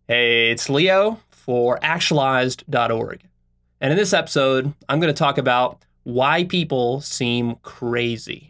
Hey, it's Leo for Actualized.org. And in this episode, I'm going to talk about why people seem crazy.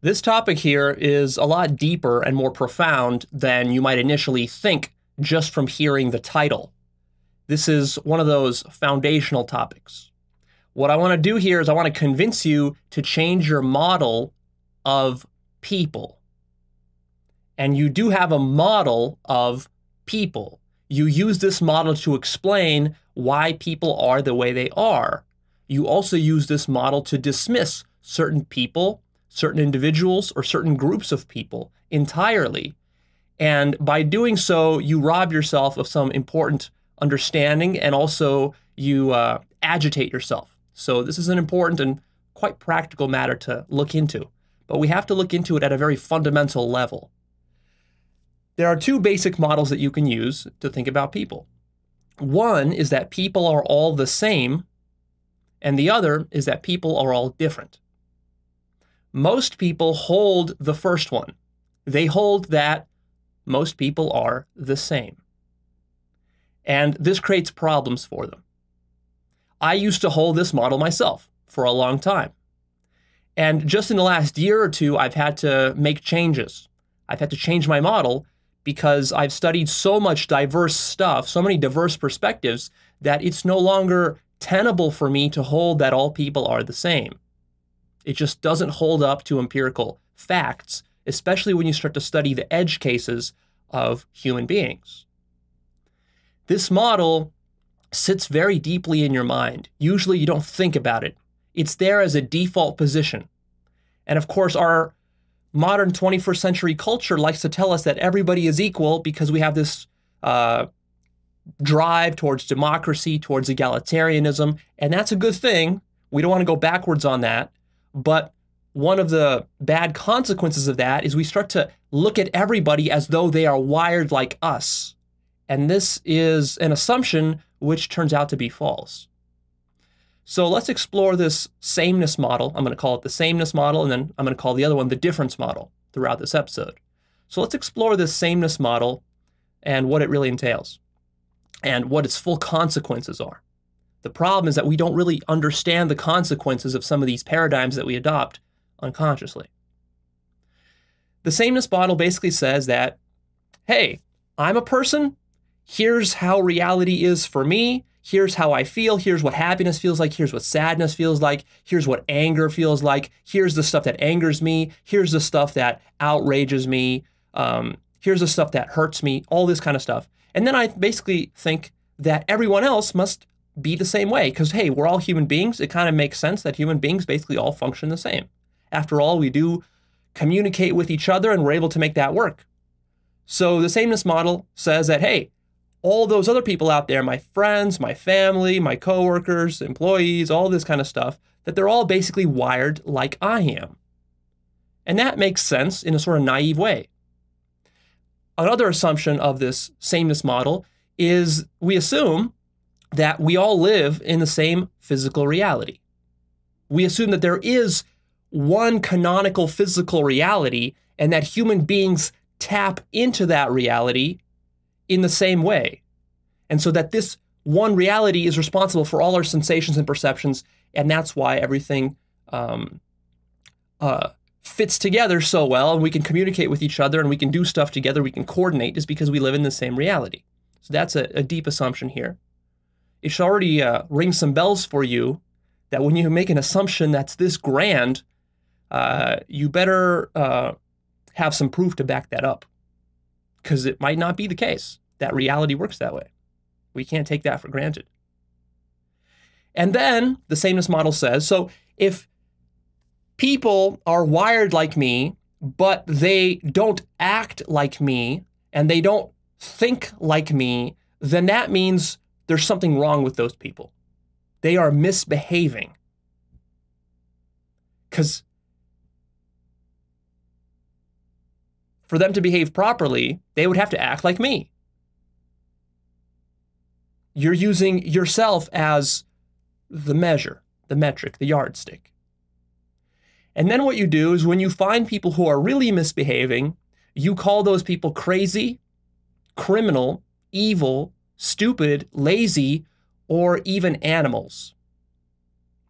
This topic here is a lot deeper and more profound than you might initially think just from hearing the title. This is one of those foundational topics. What I want to do here is I want to convince you to change your model of people. And you do have a model of people. You use this model to explain why people are the way they are. You also use this model to dismiss certain people, certain individuals, or certain groups of people entirely. And by doing so, you rob yourself of some important understanding, and also you agitate yourself. So this is an important and quite practical matter to look into, but we have to look into it at a very fundamental level. There are two basic models that you can use to think about people. One is that people are all the same, and the other is that people are all different. Most people hold the first one. They hold that most people are the same. And this creates problems for them. I used to hold this model myself for a long time. And just in the last year or two, I've had to make changes. I've had to change my model because I've studied so much diverse stuff, so many diverse perspectives, that it's no longer tenable for me to hold that all people are the same. It just doesn't hold up to empirical facts, especially when you start to study the edge cases of human beings. This model sits very deeply in your mind. Usually you don't think about it. It's there as a default position. And of course, our modern 21st century culture likes to tell us that everybody is equal because we have this drive towards democracy, towards egalitarianism, and that's a good thing. We don't want to go backwards on that. But one of the bad consequences of that is we start to look at everybody as though they are wired like us. And this is an assumption which turns out to be false. So let's explore this sameness model. I'm going to call it the sameness model, and then I'm going to call the other one the difference model throughout this episode. So let's explore this sameness model and what it really entails and what its full consequences are. The problem is that we don't really understand the consequences of some of these paradigms that we adopt unconsciously. The sameness model basically says that, hey, I'm a person. Here's how reality is for me. Here's how I feel. Here's what happiness feels like. Here's what sadness feels like. Here's what anger feels like. Here's the stuff that angers me. Here's the stuff that outrages me. Here's the stuff that hurts me, all this kind of stuff. And then I basically think that everyone else must be the same way because, hey, we're all human beings. It kind of makes sense that human beings basically all function the same. After all, we do communicate with each other and we're able to make that work. So the sameness model says that, hey, all those other people out there, my friends, my family, my coworkers, employees, all this kind of stuff, that they're all basically wired like I am. And that makes sense in a sort of naive way. Another assumption of this sameness model is we assume that we all live in the same physical reality. We assume that there is one canonical physical reality and that human beings tap into that reality in the same way. And so that this one reality is responsible for all our sensations and perceptions, and that's why everything fits together so well, and we can communicate with each other, and we can do stuff together, we can coordinate, is because we live in the same reality. So that's a deep assumption here. It should already ring some bells for you that when you make an assumption that's this grand, you better have some proof to back that up, because it might not be the case that reality works that way. We can't take that for granted. And then the sameness model says, so if people are wired like me, but they don't act like me, and they don't think like me, then that means there's something wrong with those people. They are misbehaving. Because for them to behave properly, they would have to act like me. You're using yourself as the measure, the metric, the yardstick. And then what you do is when you find people who are really misbehaving, you call those people crazy, criminal, evil, stupid, lazy, or even animals.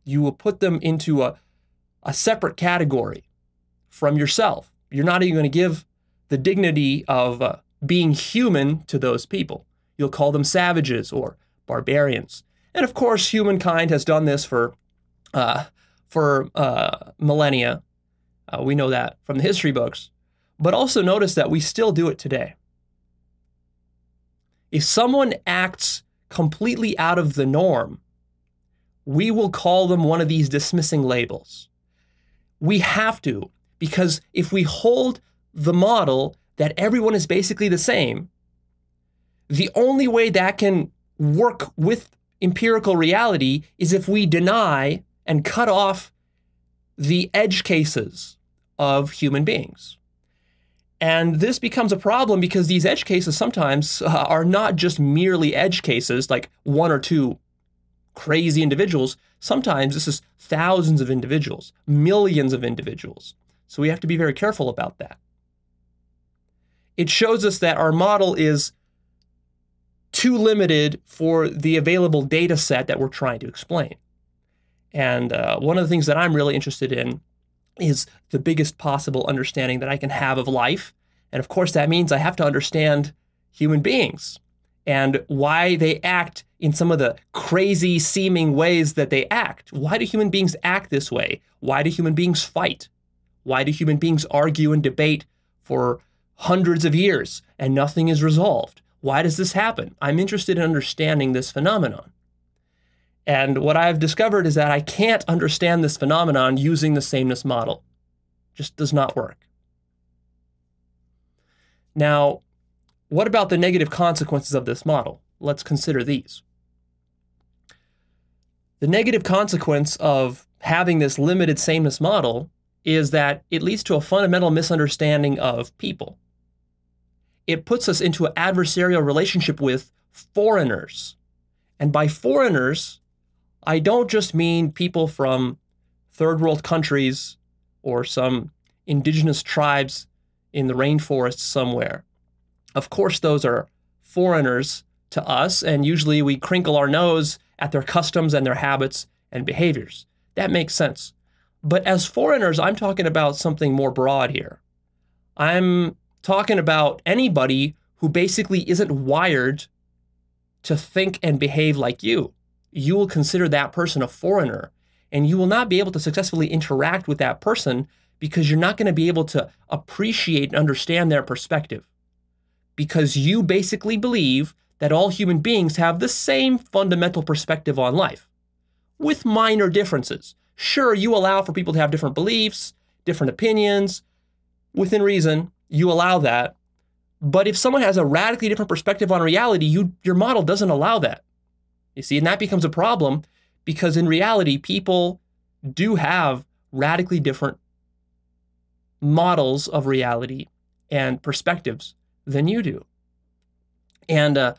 You will put them into a separate category from yourself. You're not even going to give the dignity of being human to those people. You'll call them savages or barbarians. And of course, humankind has done this for millennia. We know that from the history books. But also notice that we still do it today. If someone acts completely out of the norm, we will call them one of these dismissing labels. We have to, because if we hold the model that everyone is basically the same, the only way that can work with empirical reality is if we deny and cut off the edge cases of human beings. And this becomes a problem because these edge cases sometimes are not just merely edge cases, like one or two crazy individuals. Sometimes this is thousands of individuals, millions of individuals. So we have to be very careful about that. It shows us that our model is too limited for the available data set that we're trying to explain. And one of the things that I'm really interested in is the biggest possible understanding that I can have of life. And of course, that means I have to understand human beings and why they act in some of the crazy seeming ways that they act. Why do human beings act this way? Why do human beings fight? Why do human beings argue and debate for hundreds of years and nothing is resolved? Why does this happen? I'm interested in understanding this phenomenon. And what I've discovered is that I can't understand this phenomenon using the sameness model. It just does not work. Now, what about the negative consequences of this model? Let's consider these. The negative consequence of having this limited sameness model is that it leads to a fundamental misunderstanding of people. It puts us into an adversarial relationship with foreigners. And by foreigners, I don't just mean people from third world countries or some indigenous tribes in the rainforest somewhere. Of course, those are foreigners to us, and usually we crinkle our nose at their customs and their habits and behaviors. That makes sense. But as foreigners, I'm talking about something more broad here. I'm talking about anybody who basically isn't wired to think and behave like you. You will consider that person a foreigner, and you will not be able to successfully interact with that person because you're not going to be able to appreciate and understand their perspective. Because you basically believe that all human beings have the same fundamental perspective on life, with minor differences. Sure, you allow for people to have different beliefs, different opinions. Within reason, you allow that. But if someone has a radically different perspective on reality, your model doesn't allow that. You see, and that becomes a problem because in reality, people do have radically different models of reality and perspectives than you do. And a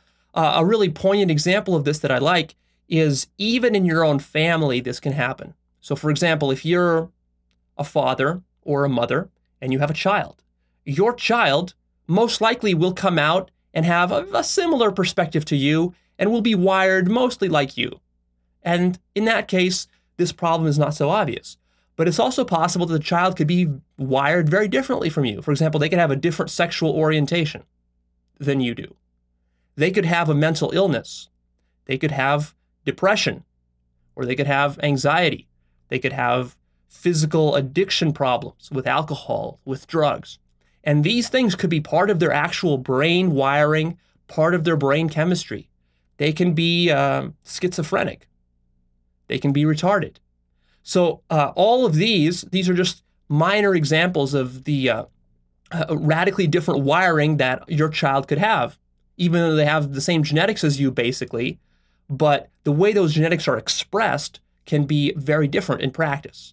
really poignant example of this that I like is even in your own family, this can happen. So for example, if you're a father or a mother and you have a child, your child most likely will come out and have a similar perspective to you and will be wired mostly like you. And in that case, this problem is not so obvious. But it's also possible that the child could be wired very differently from you. For example, they could have a different sexual orientation than you do. They could have a mental illness. They could have depression, or they could have anxiety. They could have physical addiction problems with alcohol, with drugs. And these things could be part of their actual brain wiring, part of their brain chemistry. They can be schizophrenic. They can be retarded. So all of these are just minor examples of the radically different wiring that your child could have, even though they have the same genetics as you, basically. But the way those genetics are expressed can be very different in practice.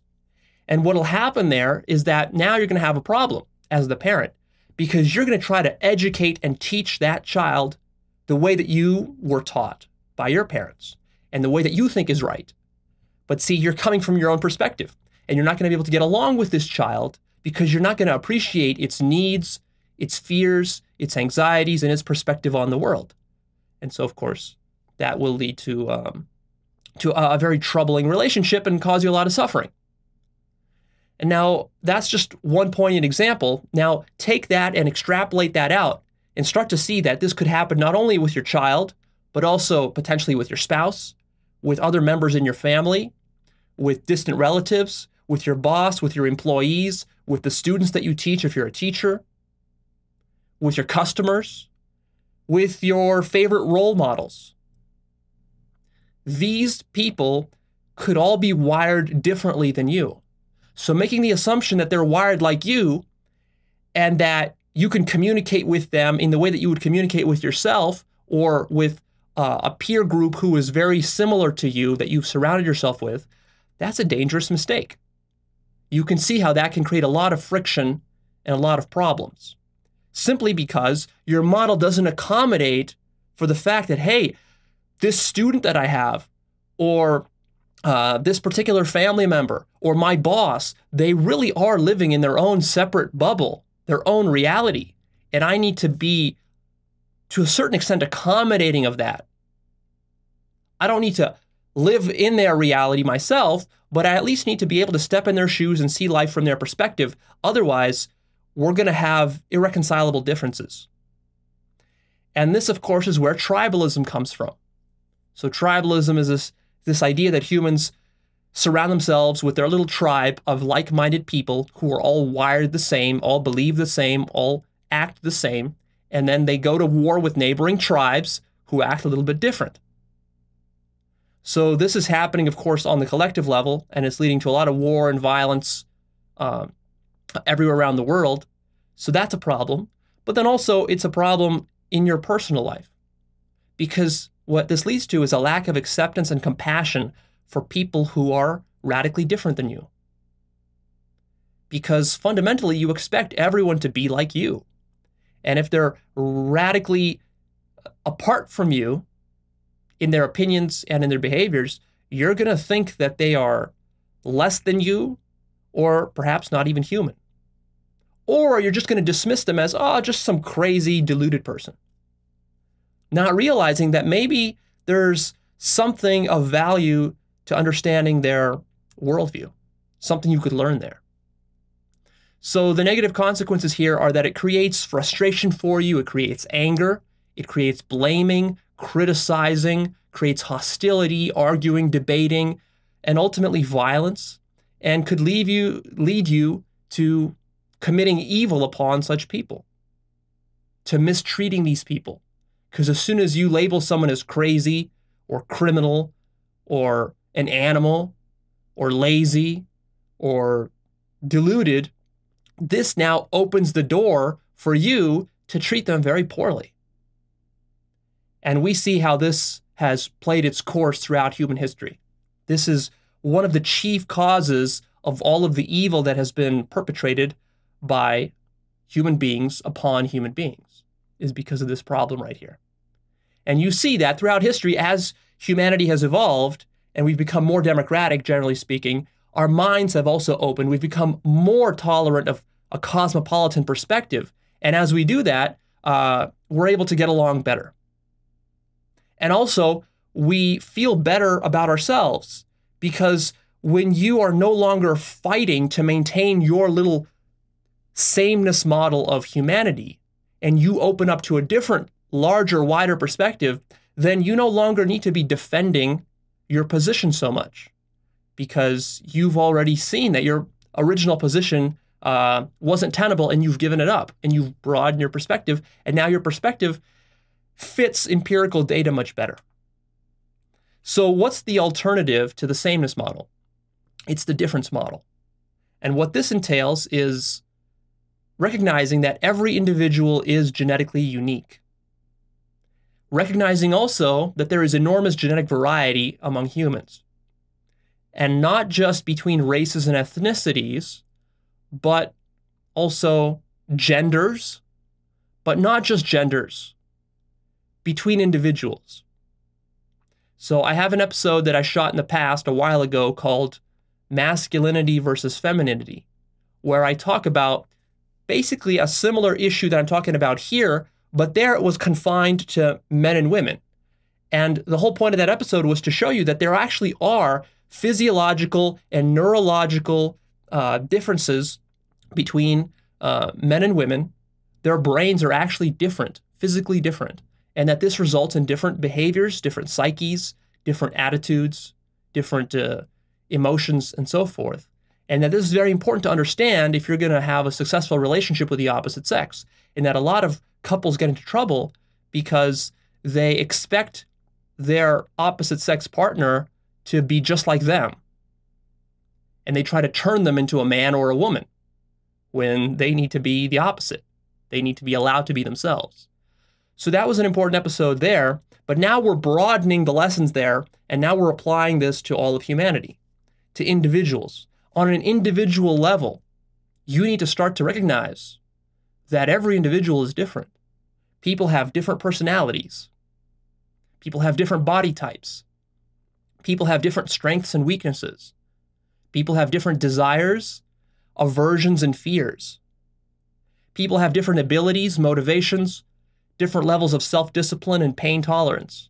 And what will happen there is that now you're going to have a problem as the parent, because you're going to try to educate and teach that child the way that you were taught by your parents and the way that you think is right. But see, you're coming from your own perspective, and you're not going to be able to get along with this child because you're not going to appreciate its needs, its fears, its anxieties, and its perspective on the world. And so, of course, that will lead to a very troubling relationship and cause you a lot of suffering. And now that's just one poignant example. Now take that and extrapolate that out and start to see that this could happen not only with your child, but also potentially with your spouse, with other members in your family, with distant relatives, with your boss, with your employees, with the students that you teach if you're a teacher, with your customers, with your favorite role models. These people could all be wired differently than you. So making the assumption that they're wired like you and that you can communicate with them in the way that you would communicate with yourself or with a peer group who is very similar to you that you've surrounded yourself with, that's a dangerous mistake. You can see how that can create a lot of friction and a lot of problems, simply because your model doesn't accommodate for the fact that, hey, this student that I have, or this particular family member, or my boss, they really are living in their own separate bubble, their own reality. And I need to be, to a certain extent, accommodating of that. I don't need to live in their reality myself, but I at least need to be able to step in their shoes and see life from their perspective. Otherwise, we're going to have irreconcilable differences. And this, of course, is where tribalism comes from. So tribalism is this idea that humans surround themselves with their little tribe of like-minded people who are all wired the same, all believe the same, all act the same, and then they go to war with neighboring tribes who act a little bit different. So this is happening, of course, on the collective level, and it's leading to a lot of war and violence everywhere around the world. So that's a problem. But then also it's a problem in your personal life, because what this leads to is a lack of acceptance and compassion for people who are radically different than you. Because fundamentally, you expect everyone to be like you. And if they're radically apart from you in their opinions and in their behaviors, you're going to think that they are less than you, or perhaps not even human. Or you're just going to dismiss them as, oh, just some crazy, deluded person. Not realizing that maybe there's something of value to understanding their worldview, something you could learn there. So the negative consequences here are that it creates frustration for you, it creates anger, it creates blaming, criticizing, creates hostility, arguing, debating, and ultimately violence, and could lead you to committing evil upon such people, to mistreating these people. Because as soon as you label someone as crazy or criminal or an animal or lazy or deluded, this now opens the door for you to treat them very poorly. And we see how this has played its course throughout human history. This is one of the chief causes of all of the evil that has been perpetrated by human beings upon human beings, is because of this problem right here. And you see that throughout history, as humanity has evolved and we've become more democratic, generally speaking, our minds have also opened. We've become more tolerant of a cosmopolitan perspective. And as we do that, we're able to get along better. And also, we feel better about ourselves, because when you are no longer fighting to maintain your little sameness model of humanity, and you open up to a different, larger, wider perspective, then you no longer need to be defending your position so much, because you've already seen that your original position wasn't tenable and you've given it up and you've broadened your perspective, and now your perspective fits empirical data much better. So what's the alternative to the sameness model? It's the difference model. And what this entails is recognizing that every individual is genetically unique. Recognizing also that there is enormous genetic variety among humans. And not just between races and ethnicities, but also genders, but not just genders, between individuals. So I have an episode that I shot in the past a while ago called Masculinity versus Femininity, where I talk about basically a similar issue that I'm talking about here, but there it was confined to men and women. And the whole point of that episode was to show you that there actually are physiological and neurological differences between men and women. Their brains are actually different, physically different, and that this results in different behaviors, different psyches, different attitudes, different emotions, and so forth. And that this is very important to understand if you're going to have a successful relationship with the opposite sex. And that a lot of couples get into trouble because they expect their opposite sex partner to be just like them. And they try to turn them into a man or a woman when they need to be the opposite. They need to be allowed to be themselves. So that was an important episode there. But now we're broadening the lessons there, and now we're applying this to all of humanity, to individuals. On an individual level, you need to start to recognize that every individual is different. People have different personalities. People have different body types. People have different strengths and weaknesses. People have different desires, aversions, and fears. People have different abilities, motivations, different levels of self-discipline and pain tolerance.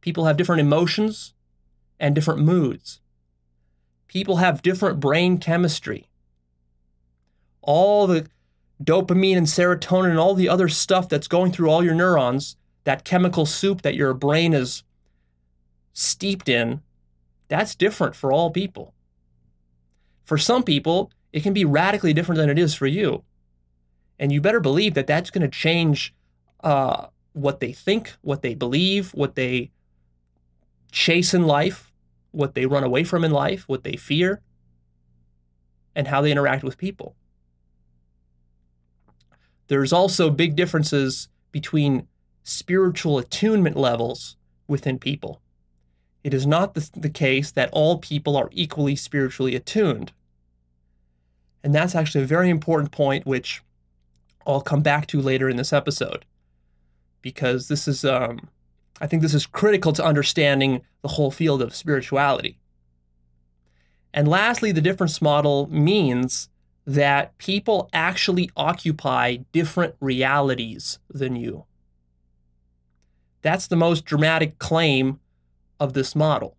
People have different emotions and different moods. People have different brain chemistry. All the dopamine and serotonin and all the other stuff that's going through all your neurons, that chemical soup that your brain is steeped in, that's different for all people. For some people, it can be radically different than it is for you. And you better believe that that's going to change what they think, what they believe, what they chase in life, what they run away from in life, what they fear, and how they interact with people. There's also big differences between spiritual attunement levels within people. It is not the case that all people are equally spiritually attuned. And that's actually a very important point, which I'll come back to later in this episode, because this is, I think this is critical to understanding the whole field of spirituality. And lastly, the difference model means that people actually occupy different realities than you. That's the most dramatic claim of this model.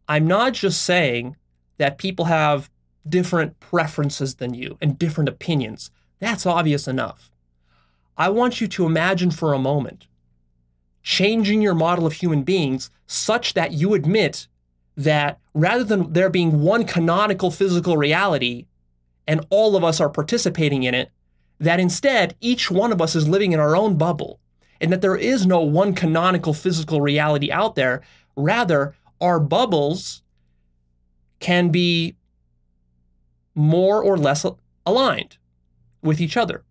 I'm not just saying that people have different preferences than you and different opinions. That's obvious enough. I want you to imagine for a moment changing your model of human beings such that you admit that rather than there being one canonical physical reality and all of us are participating in it, that instead each one of us is living in our own bubble, and that there is no one canonical physical reality out there. Rather, our bubbles can be more or less aligned with each other.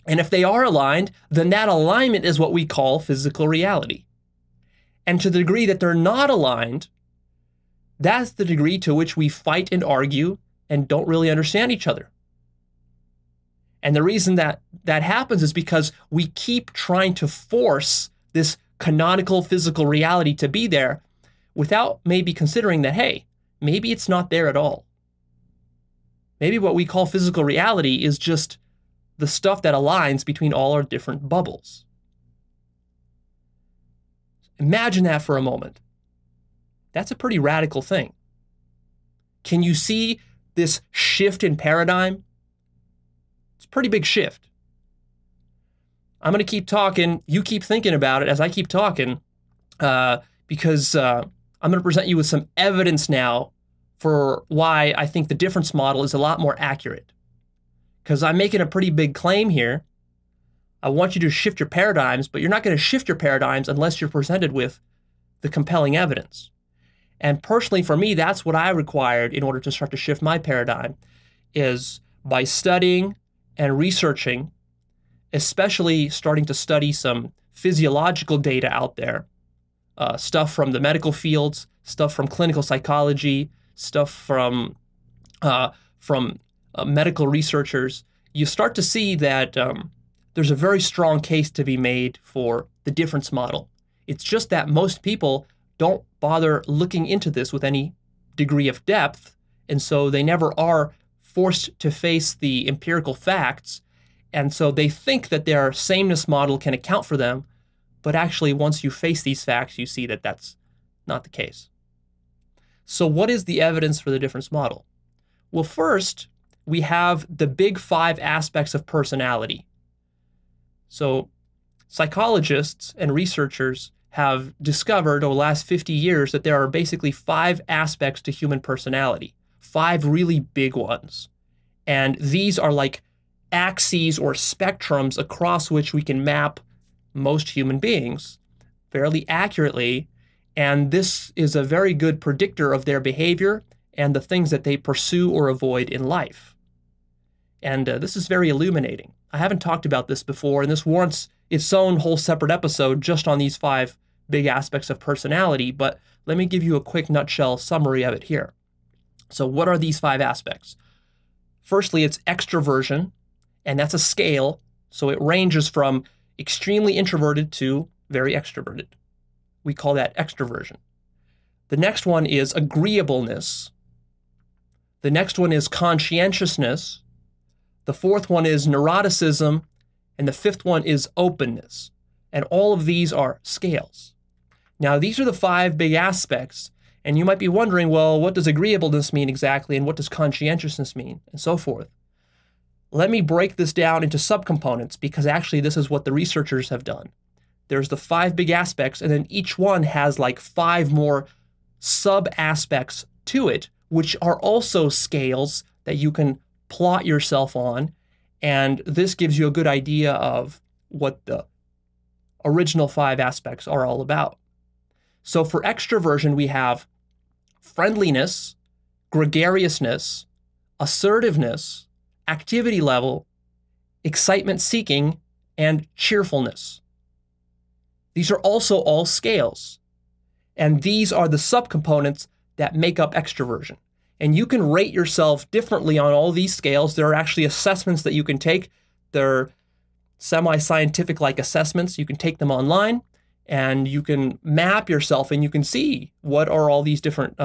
And if they are aligned, then that alignment is what we call physical reality. And to the degree that they're not aligned, that's the degree to which we fight and argue and don't really understand each other. And the reason that that happens is because we keep trying to force this canonical physical reality to be there without maybe considering that, hey, maybe it's not there at all. Maybe what we call physical reality is just the stuff that aligns between all our different bubbles. Imagine that for a moment. That's a pretty radical thing. Can you see this shift in paradigm? It's a pretty big shift. I'm going to keep talking. You keep thinking about it as I keep talking, because I'm going to present you with some evidence now for why I think the difference model is a lot more accurate. Because I'm making a pretty big claim here. I want you to shift your paradigms, but you're not going to shift your paradigms unless you're presented with the compelling evidence. And personally, for me, that's what I required in order to start to shift my paradigm, is by studying and researching, especially starting to study some physiological data out there, stuff from the medical fields, stuff from clinical psychology, stuff from medical researchers. You start to see that there's a very strong case to be made for the difference model. It's just that most people don't bother looking into this with any degree of depth, and so they never are forced to face the empirical facts, and so they think that their sameness model can account for them, but actually once you face these facts, you see that that's not the case. So what is the evidence for the difference model? Well, first, we have the big 5 aspects of personality. So psychologists and researchers have discovered over the last 50 years that there are basically 5 aspects to human personality, 5 really big ones. And these are like axes or spectrums across which we can map most human beings fairly accurately. And this is a very good predictor of their behavior and the things that they pursue or avoid in life. And this is very illuminating. I haven't talked about this before, and this warrants its own whole separate episode just on these 5 big aspects of personality, but let me give you a quick nutshell summary of it here. So what are these 5 aspects? Firstly, it's extraversion, and that's a scale, so it ranges from extremely introverted to very extroverted. We call that extraversion. The next one is agreeableness. The next one is conscientiousness. The 4th one is neuroticism, and the 5th one is openness. And all of these are scales. Now, these are the 5 big aspects, and you might be wondering, well, what does agreeableness mean exactly, and what does conscientiousness mean, and so forth. Let me break this down into subcomponents, because actually this is what the researchers have done. There's the 5 big aspects, and then each one has like 5 more sub-aspects to it, which are also scales that you can plot yourself on, and this gives you a good idea of what the original 5 aspects are all about. So for extraversion, we have friendliness, gregariousness, assertiveness, activity level, excitement seeking, and cheerfulness. These are also all scales, and these are the subcomponents that make up extraversion. And you can rate yourself differently on all these scales. There are actually assessments that you can take. They're semi-scientific like assessments. You can take them online, and you can map yourself, and you can see what are all these different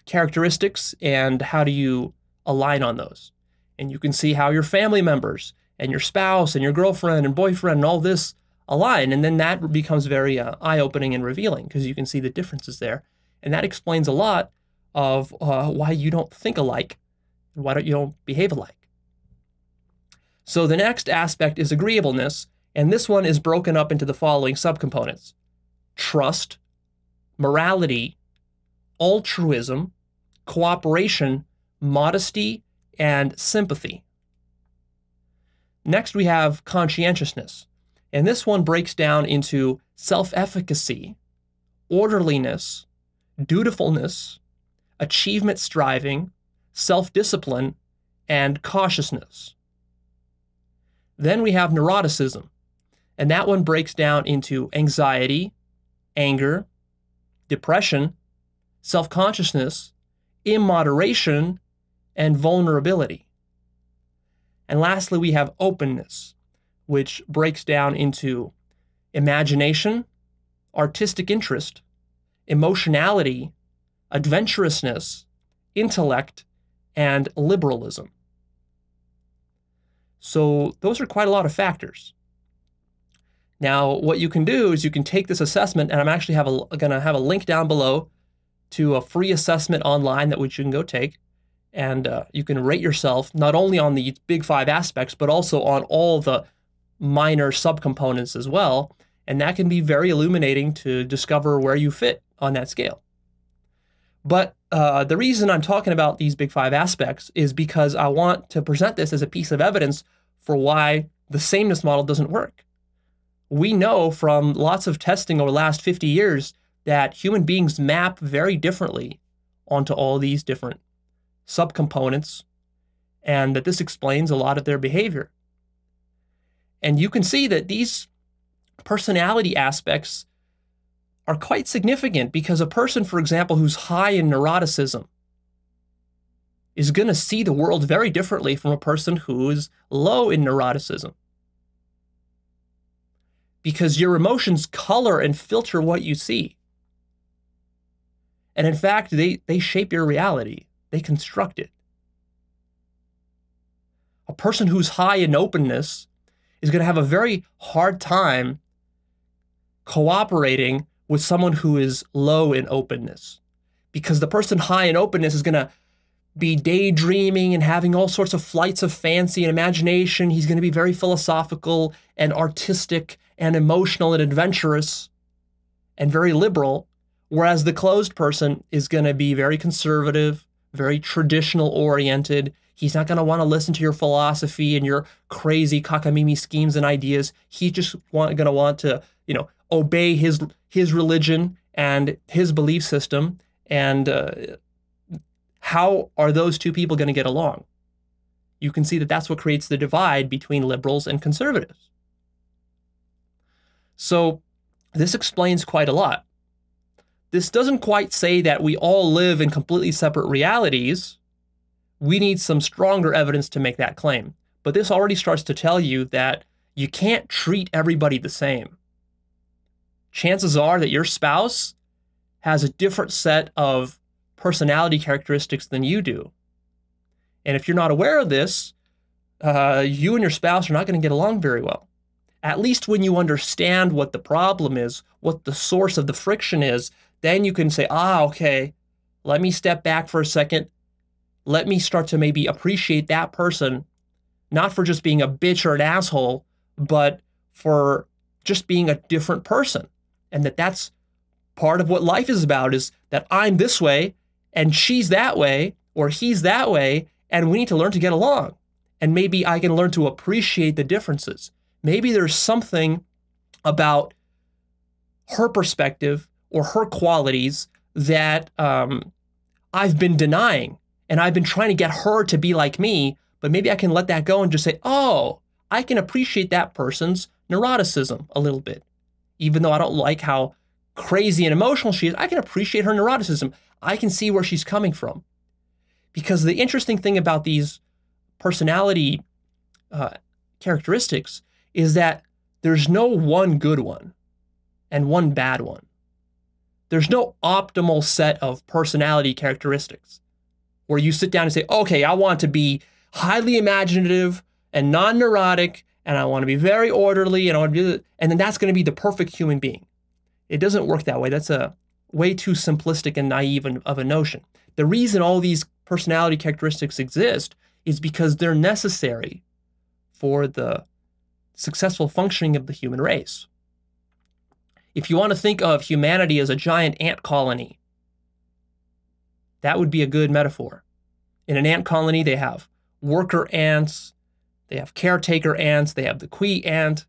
characteristics and how do you align on those. And you can see how your family members and your spouse and your girlfriend and boyfriend and all this align. And then that becomes very eye-opening and revealing, because you can see the differences there. And that explains a lot of why you don't think alike and why you don't behave alike. So the next aspect is agreeableness, and this one is broken up into the following subcomponents: trust, morality, altruism, cooperation, modesty, and sympathy. Next, we have conscientiousness, and this one breaks down into self-efficacy, orderliness, dutifulness, achievement striving, self-discipline, and cautiousness. Then we have neuroticism, and that one breaks down into anxiety, anger, depression, self-consciousness, immoderation, and vulnerability. And lastly, we have openness, which breaks down into imagination, artistic interest, emotionality, adventurousness, intellect, and liberalism. So those are quite a lot of factors. Now, what you can do is you can take this assessment, and I'm actually going to have a link down below to a free assessment online that which you can go take, and you can rate yourself not only on the big 5 aspects, but also on all the minor subcomponents as well, and that can be very illuminating to discover where you fit on that scale. But the reason I'm talking about these big 5 aspects is because I want to present this as a piece of evidence for why the sameness model doesn't work. We know from lots of testing over the last 50 years that human beings map very differently onto all these different subcomponents, and that this explains a lot of their behavior. And you can see that these personality aspects are quite significant, because a person, for example, who's high in neuroticism is going to see the world very differently from a person who is low in neuroticism. because your emotions color and filter what you see. And in fact, they shape your reality. They construct it. A person who's high in openness is going to have a very hard time cooperating with someone who is low in openness, because the person high in openness is going to be daydreaming and having all sorts of flights of fancy and imagination. He's going to be very philosophical and artistic and emotional and adventurous and very liberal, whereas the closed person is going to be very conservative, very traditional oriented. He's not going to want to listen to your philosophy and your crazy cockamamie schemes and ideas. He's just going to want to, obey his religion and his belief system. And how are those two people going to get along? You can see that that's what creates the divide between liberals and conservatives. So this explains quite a lot. This doesn't quite say that we all live in completely separate realities. We need some stronger evidence to make that claim. But this already starts to tell you that you can't treat everybody the same. Chances are that your spouse has a different set of personality characteristics than you do. And if you're not aware of this, you and your spouse are not going to get along very well. At least when you understand what the problem is, what the source of the friction is, then you can say, okay, let me step back for a second. Let me start to maybe appreciate that person, not for just being a bitch or an asshole, but for just being a different person. And that's part of what life is about, is that I'm this way and she's that way or he's that way, and we need to learn to get along. And maybe I can learn to appreciate the differences. Maybe there's something about her perspective or her qualities that I've been denying, and I've been trying to get her to be like me, but maybe I can let that go and just say, I can appreciate that person's neuroticism a little bit. Even though I don't like how crazy and emotional she is, I can appreciate her neuroticism. I can see where she's coming from. Because the interesting thing about these personality characteristics is that there's no one good one and one bad one. There's no optimal set of personality characteristics where you sit down and say, okay, I want to be highly imaginative and non-neurotic, and I want to be very orderly, and I want to do that, and then that's going to be the perfect human being. It doesn't work that way. That's a way too simplistic and naive of a notion. The reason all these personality characteristics exist is because they're necessary for the successful functioning of the human race. If you want to think of humanity as a giant ant colony, that would be a good metaphor. In an ant colony, they have worker ants, they have caretaker ants, they have the queen ant,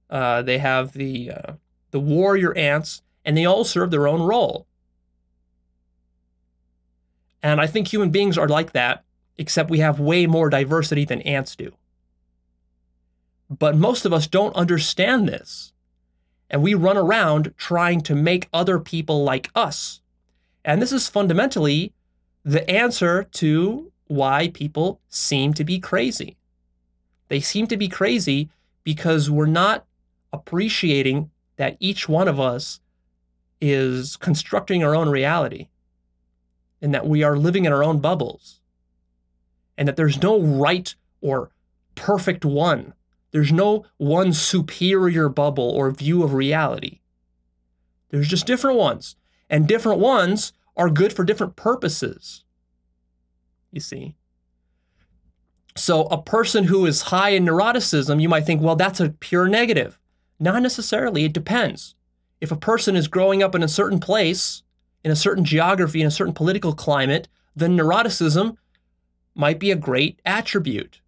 they have the warrior ants, and they all serve their own role. And I think human beings are like that, except we have way more diversity than ants do. But most of us don't understand this. And we run around trying to make other people like us. And this is fundamentally the answer to why people seem to be crazy. They seem to be crazy because we're not appreciating that each one of us is constructing our own reality, and that we are living in our own bubbles, and that there's no right or perfect one. There's no one superior bubble or view of reality. There's just different ones, and different ones are good for different purposes, you see. So a person who is high in neuroticism, you might think, well, that's a pure negative. Not necessarily. It depends. If a person is growing up in a certain place, in a certain geography, in a certain political climate, then neuroticism might be a great attribute.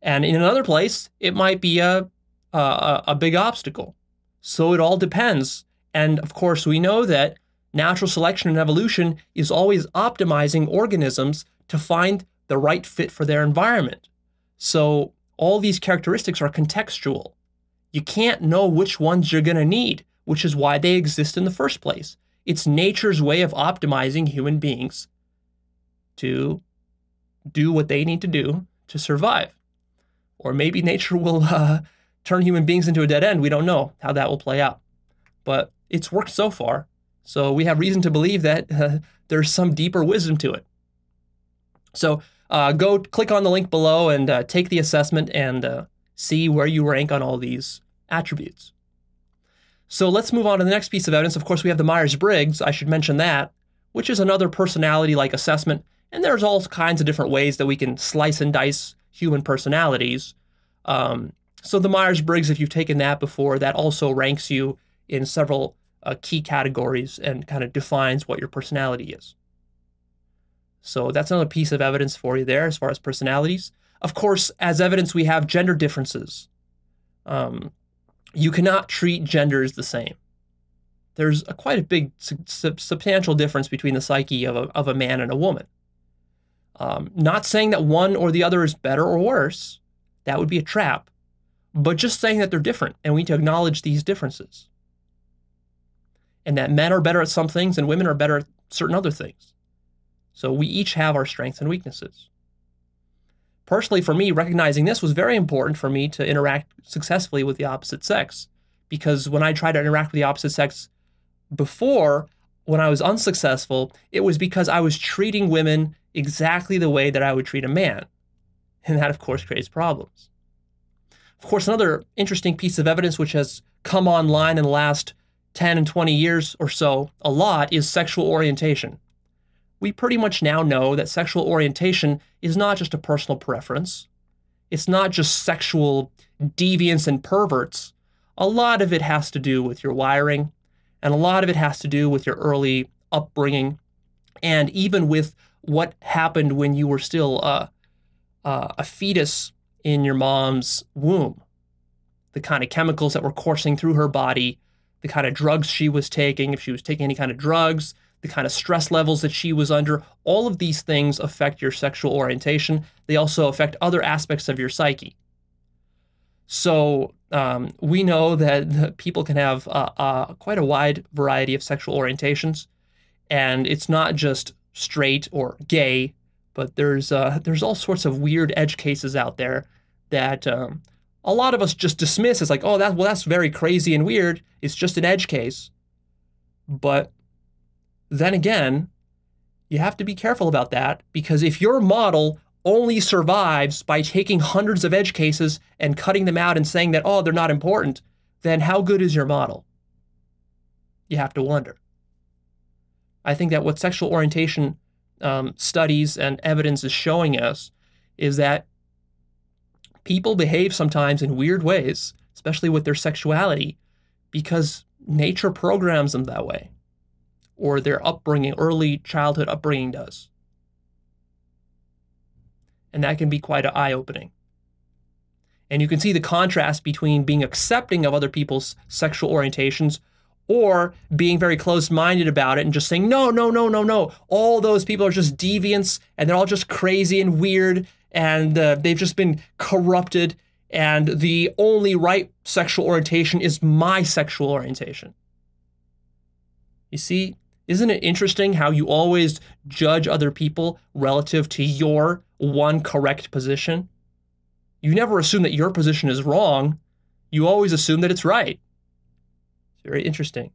And in another place, it might be a big obstacle. So it all depends. And of course, we know that natural selection and evolution is always optimizing organisms to find the right fit for their environment. So all these characteristics are contextual. You can't know which ones you're going to need, which is why they exist in the first place. It's nature's way of optimizing human beings to do what they need to do to survive. Or maybe nature will turn human beings into a dead end, we don't know how that will play out. But it's worked so far, so we have reason to believe that there's some deeper wisdom to it. So go click on the link below and take the assessment and see where you rank on all these attributes. So let's move on to the next piece of evidence. Of course, we have the Myers-Briggs. I should mention that, which is another personality-like assessment. And there's all kinds of different ways that we can slice and dice human personalities. So the Myers-Briggs, if you've taken that before, that also ranks you in several key categories and kind of defines what your personality is. So that's another piece of evidence for you there as far as personalities. Of course, as evidence, we have gender differences. You cannot treat genders the same. There's quite a big, substantial difference between the psyche of a man and a woman. Not saying that one or the other is better or worse. That would be a trap. But just saying that they're different, and we need to acknowledge these differences. And that men are better at some things and women are better at certain other things. So we each have our strengths and weaknesses. Personally, for me, recognizing this was very important for me to interact successfully with the opposite sex. Because when I tried to interact with the opposite sex before, when I was unsuccessful, it was because I was treating women exactly the way that I would treat a man. And that, of course, creates problems. Of course, another interesting piece of evidence which has come online in the last 10 and 20 years or so a lot is sexual orientation. We pretty much now know that sexual orientation is not just a personal preference. It's not just sexual deviance and perverts. A lot of it has to do with your wiring, and a lot of it has to do with your early upbringing, and even with what happened when you were still a fetus in your mom's womb. The kind of chemicals that were coursing through her body, the kind of drugs she was taking, if she was taking any kind of drugs, the kind of stress levels that she was under, all of these things affect your sexual orientation. They also affect other aspects of your psyche. So we know that people can have quite a wide variety of sexual orientations, and it's not just straight or gay, but there's all sorts of weird edge cases out there that a lot of us just dismiss as like, oh, that's very crazy and weird. It's just an edge case. But then again, you have to be careful about that, because if your model only survives by taking hundreds of edge cases and cutting them out and saying that, oh, they're not important, then how good is your model? You have to wonder. I think that what sexual orientation studies and evidence is showing us is that people behave sometimes in weird ways, especially with their sexuality, because nature programs them that way, or their upbringing, early childhood upbringing does. And that can be quite eye-opening. And you can see the contrast between being accepting of other people's sexual orientations or being very close-minded about it and just saying, no, no, no, no, no. All those people are just deviants, and they're all just crazy and weird, and they've just been corrupted, and the only right sexual orientation is my sexual orientation. You see, isn't it interesting how you always judge other people relative to your one correct position? You never assume that your position is wrong. You always assume that it's right. It's very interesting.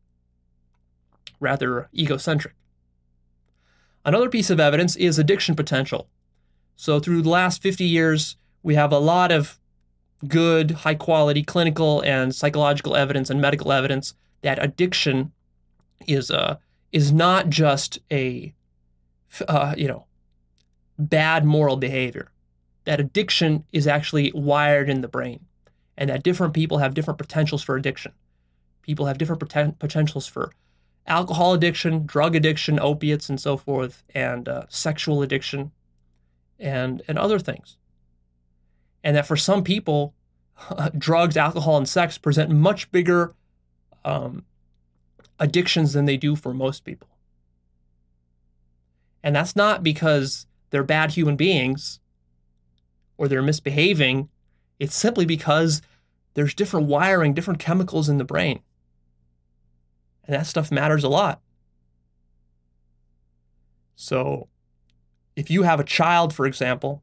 Rather egocentric. Another piece of evidence is addiction potential. So through the last 50 years, we have a lot of good, high-quality clinical and psychological evidence and medical evidence that addiction is not just a bad moral behavior. That addiction is actually wired in the brain, and that different people have different potentials for addiction. People have different potentials for alcohol addiction, drug addiction, opiates, and so forth, and sexual addiction, and other things. And that for some people, drugs, alcohol, and sex present much bigger addictions than they do for most people. And that's not because they're bad human beings or they're misbehaving. It's simply because there's different wiring, different chemicals in the brain. And that stuff matters a lot. So if you have a child, for example,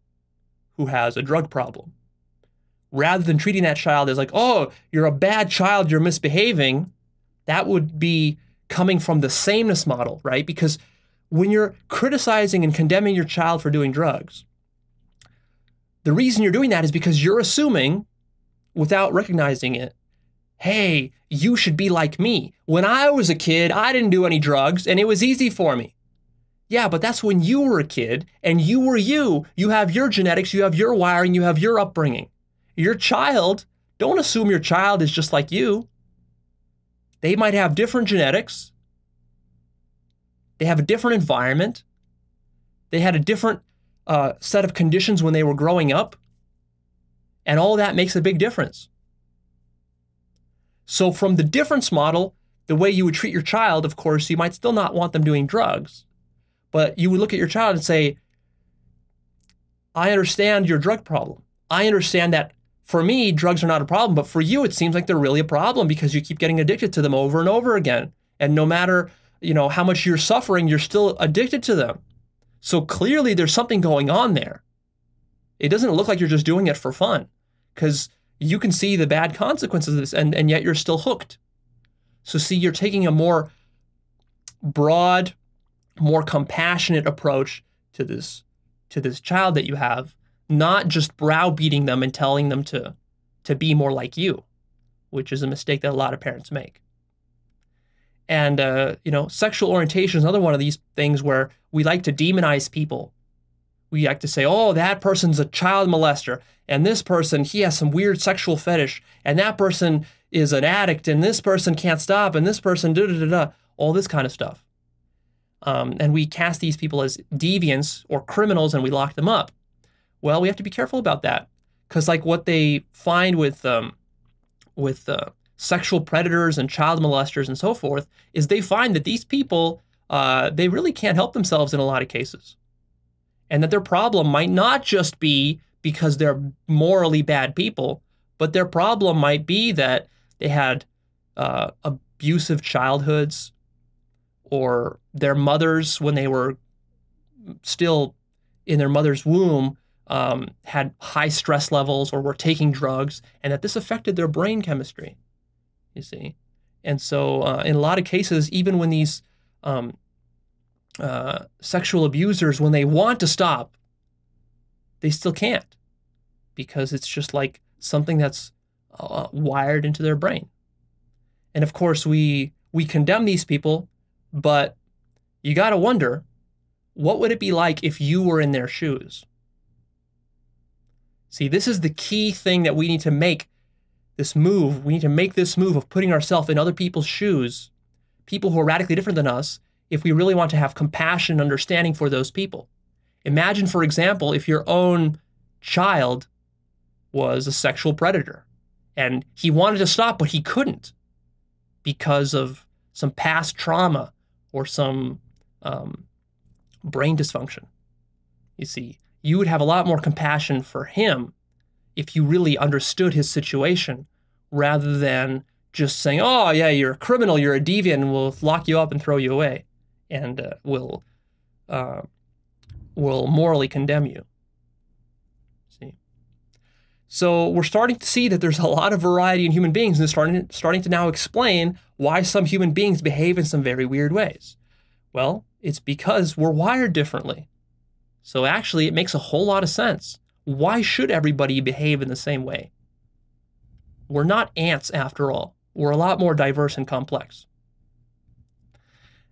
who has a drug problem, rather than treating that child as like, oh, you're a bad child, you're misbehaving, that would be coming from the sameness model, right? Because when you're criticizing and condemning your child for doing drugs, the reason you're doing that is because you're assuming, without recognizing it, hey, you should be like me. When I was a kid, I didn't do any drugs and it was easy for me. Yeah, but that's when you were a kid and you were you. You have your genetics, you have your wiring, you have your upbringing. Your child, don't assume your child is just like you. They might have different genetics. They have a different environment. They had a different set of conditions when they were growing up. And all that makes a big difference. So from the difference model, the way you would treat your child, of course, you might still not want them doing drugs. But you would look at your child and say, I understand your drug problem. I understand that for me, drugs are not a problem, but for you, it seems like they're really a problem because you keep getting addicted to them over and over again. And no matter, how much you're suffering, you're still addicted to them. So clearly there's something going on there. It doesn't look like you're just doing it for fun because you can see the bad consequences of this and yet you're still hooked. So see, you're taking a more broad, more compassionate approach to this child that you have, not just browbeating them and telling them to be more like you, which is a mistake that a lot of parents make. And, sexual orientation is another one of these things where we like to demonize people. We like to say, oh, that person's a child molester, and this person, he has some weird sexual fetish, and that person is an addict, and this person can't stop, and this person da-da-da-da, all this kind of stuff. And we cast these people as deviants or criminals, and we lock them up. Well, we have to be careful about that, because like what they find with sexual predators and child molesters and so forth is they find that these people, they really can't help themselves in a lot of cases. And that their problem might not just be because they're morally bad people, but their problem might be that they had abusive childhoods, or their mothers, when they were still in their mother's womb, had high stress levels or were taking drugs, and that this affected their brain chemistry, you see. And so in a lot of cases, even when these sexual abusers, when they want to stop, they still can't, because it's just like something that's wired into their brain. And of course, we condemn these people, but you got to wonder, what would it be like if you were in their shoes? See, this is the key thing that we need to make this move. We need to make this move of putting ourselves in other people's shoes, people who are radically different than us, if we really want to have compassion and understanding for those people. Imagine, for example, if your own child was a sexual predator and he wanted to stop, but he couldn't because of some past trauma or some brain dysfunction. You see, you would have a lot more compassion for him if you really understood his situation, rather than just saying, oh, yeah, you're a criminal, you're a deviant, and we'll lock you up and throw you away, and will morally condemn you. See? So we're starting to see that there's a lot of variety in human beings, and it's starting to now explain why some human beings behave in some very weird ways. Well, it's because we're wired differently. So actually, it makes a whole lot of sense. Why should everybody behave in the same way? We're not ants, after all. We're a lot more diverse and complex.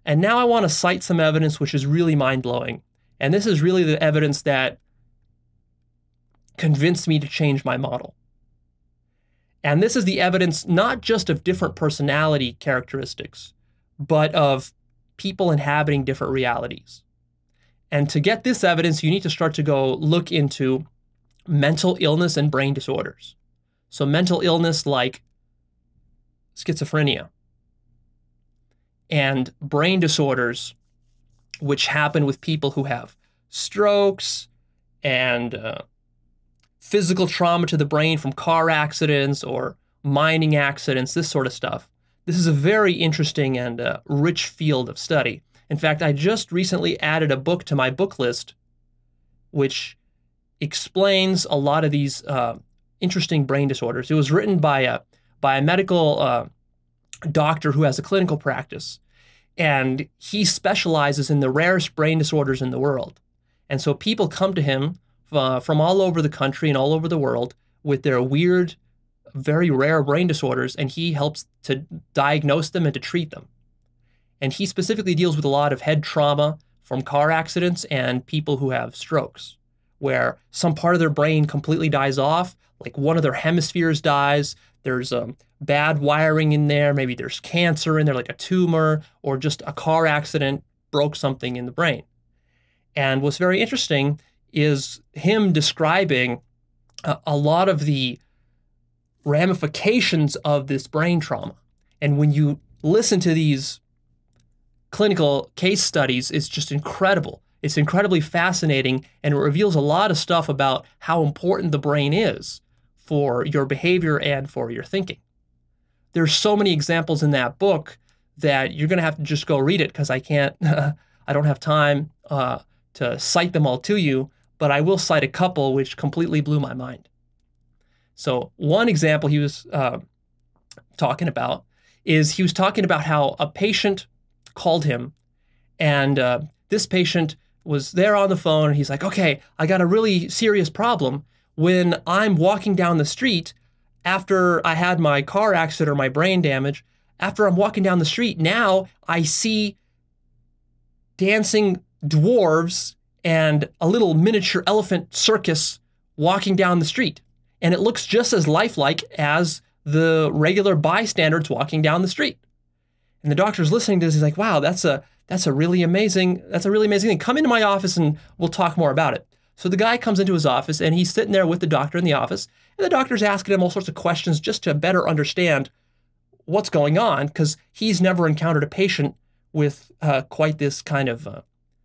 And now I want to cite some evidence which is really mind-blowing. And this is really the evidence that convinced me to change my model. And this is the evidence not just of different personality characteristics, but of people inhabiting different realities. And to get this evidence, you need to start to go look into mental illness and brain disorders. So mental illness like schizophrenia, and brain disorders which happen with people who have strokes and physical trauma to the brain from car accidents or mining accidents, this sort of stuff. This is a very interesting and rich field of study. In fact, I just recently added a book to my book list which explains a lot of these interesting brain disorders. It was written by a medical doctor who has a clinical practice, and he specializes in the rarest brain disorders in the world. And so people come to him from all over the country and all over the world with their weird, very rare brain disorders, and he helps to diagnose them and to treat them. And he specifically deals with a lot of head trauma from car accidents and people who have strokes, where some part of their brain completely dies off, like one of their hemispheres dies, there's bad wiring in there, maybe there's cancer in there, like a tumor, or just a car accident broke something in the brain. And what's very interesting is him describing a lot of the ramifications of this brain trauma. And when you listen to these clinical case studies, it's just incredible. It's incredibly fascinating, and it reveals a lot of stuff about how important the brain is for your behavior and for your thinking. There's so many examples in that book that you're going to have to just go read it, because I can't, I don't have time to cite them all to you, but I will cite a couple which completely blew my mind. So one example he was talking about is he was talking about how a patient called him, and this patient was there on the phone, and he's like, okay, I got a really serious problem. When I'm walking down the street after I had my car accident or my brain damage, after I'm walking down the street, now I see dancing dwarves and a little miniature elephant circus walking down the street. And it looks just as lifelike as the regular bystanders walking down the street. And the doctor's listening to this. He's like, wow, that's a really amazing thing. Come into my office and we'll talk more about it. So the guy comes into his office, and he's sitting there with the doctor in the office, and the doctor's asking him all sorts of questions just to better understand what's going on, because he's never encountered a patient with quite this kind of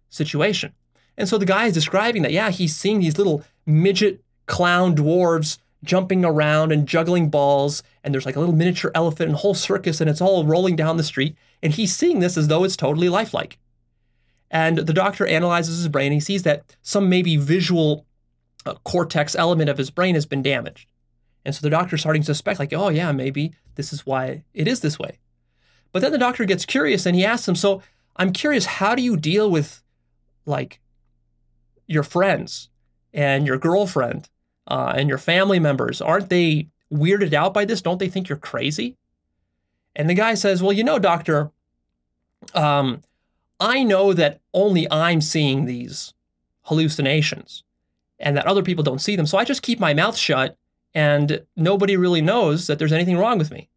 situation. And so the guy is describing that, yeah, he's seeing these little midget clown dwarves jumping around and juggling balls, and there's like a little miniature elephant and a whole circus, and it's all rolling down the street, and he's seeing this as though it's totally lifelike. And the doctor analyzes his brain, and he sees that some maybe visual cortex element of his brain has been damaged. And so the doctor's starting to suspect, like, oh yeah, maybe this is why it is this way. But then the doctor gets curious, and he asks him, so I'm curious, how do you deal with, like, your friends and your girlfriend and your family members? Aren't they weirded out by this? Don't they think you're crazy? And the guy says, well, you know, doctor, I know that only I'm seeing these hallucinations and that other people don't see them. So I just keep my mouth shut, and nobody really knows that there's anything wrong with me.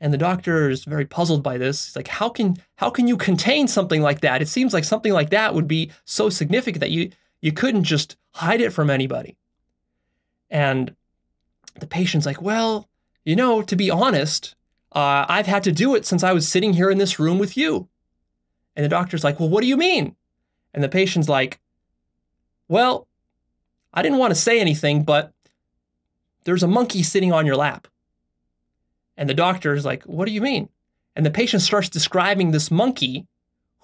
And the doctor is very puzzled by this. He's like, how can you contain something like that? It seems like something like that would be so significant that you couldn't just hide it from anybody. And the patient's like, well, you know, to be honest, I've had to do it since I was sitting here in this room with you. And the doctor's like, well, what do you mean? And the patient's like, well, I didn't want to say anything, but there's a monkey sitting on your lap. And the doctor's like, what do you mean? And the patient starts describing this monkey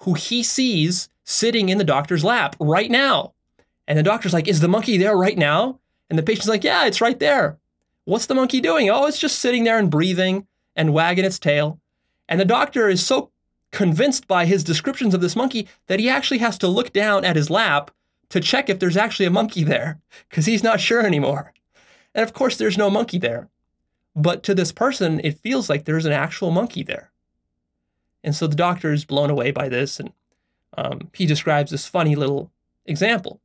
who he sees sitting in the doctor's lap right now. And the doctor's like, is the monkey there right now? And the patient's like, yeah, it's right there. What's the monkey doing? Oh, it's just sitting there and breathing and wagging its tail. And the doctor is so convinced by his descriptions of this monkey that he actually has to look down at his lap to check if there's actually a monkey there, because he's not sure anymore. And of course, there's no monkey there. But to this person, it feels like there's an actual monkey there. And so the doctor is blown away by this, and he describes this funny little example.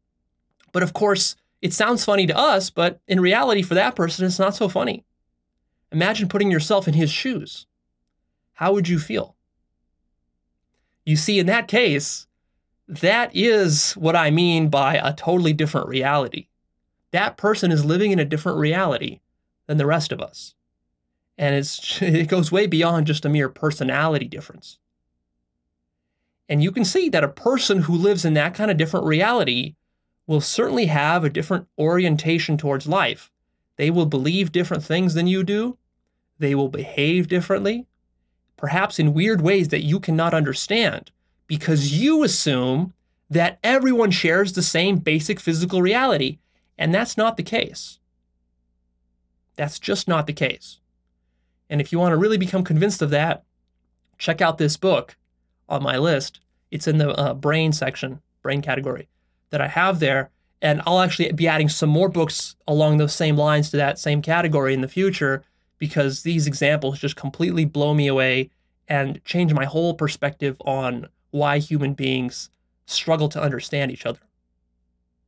But of course, it sounds funny to us, but in reality, for that person, it's not so funny. Imagine putting yourself in his shoes. How would you feel? You see, in that case, that is what I mean by a totally different reality. That person is living in a different reality than the rest of us. And it goes way beyond just a mere personality difference. And you can see that a person who lives in that kind of different reality will certainly have a different orientation towards life. They will believe different things than you do. They will behave differently, perhaps in weird ways that you cannot understand, because you assume that everyone shares the same basic physical reality, and that's not the case. That's just not the case. And if you want to really become convinced of that, check out this book on my list. It's in the brain section, brain category that I have there. And I'll actually be adding some more books along those same lines to that same category in the future, because these examples just completely blow me away and change my whole perspective on why human beings struggle to understand each other.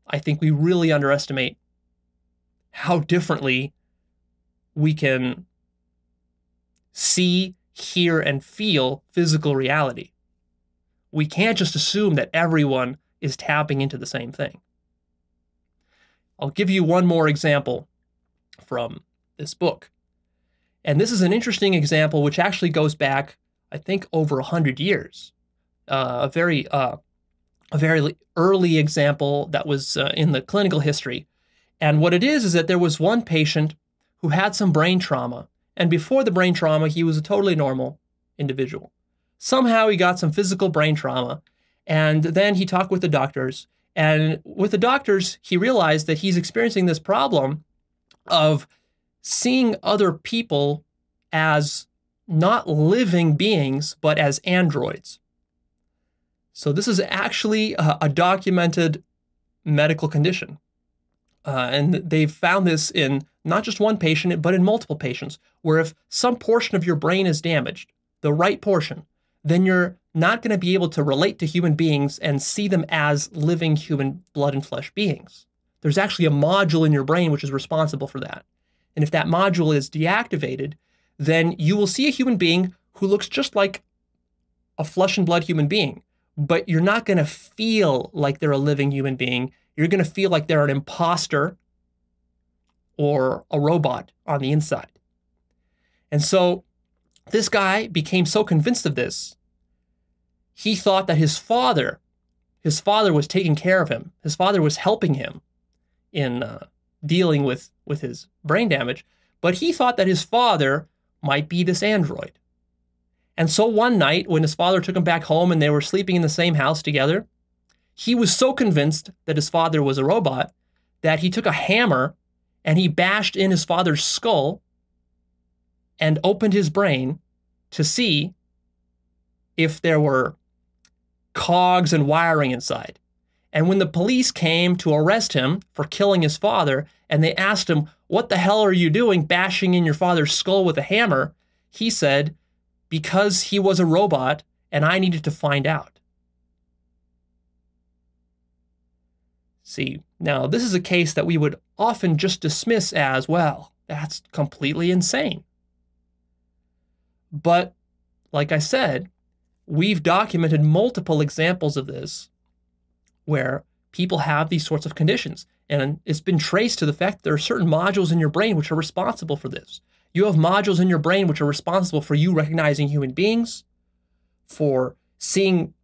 I think we really underestimate how differently we can see, hear, and feel physical reality. We can't just assume that everyone is tapping into the same thing. I'll give you one more example from this book. And this is an interesting example which actually goes back, I think, over 100 years. A very early example that was in the clinical history. And what it is that there was one patient who had some brain trauma. And before the brain trauma, he was a totally normal individual. Somehow he got some physical brain trauma. And then he talked with the doctors. And with the doctors, he realized that he's experiencing this problem of seeing other people as not living beings, but as androids. So this is actually a documented medical condition. And they've found this in not just one patient, but in multiple patients, where if some portion of your brain is damaged, the right portion, then you're not going to be able to relate to human beings and see them as living human blood and flesh beings. There's actually a module in your brain which is responsible for that. And if that module is deactivated, then you will see a human being who looks just like a flesh and blood human being, but you're not going to feel like they're a living human being. You're going to feel like they're an imposter or a robot on the inside. And so this guy became so convinced of this, he thought that his father was taking care of him. His father was helping him in dealing with his brain damage, but he thought that his father might be this android. And so one night when his father took him back home and they were sleeping in the same house together, he was so convinced that his father was a robot that he took a hammer and he bashed in his father's skull and opened his brain to see if there were cogs and wiring inside. And when the police came to arrest him for killing his father, and they asked him, "What the hell are you doing bashing in your father's skull with a hammer?" he said, "Because he was a robot and I needed to find out." See, now this is a case that we would often just dismiss as, well, that's completely insane. But like I said, we've documented multiple examples of this where people have these sorts of conditions. And it's been traced to the fact that there are certain modules in your brain which are responsible for this. You have modules in your brain which are responsible for you recognizing human beings, for seeing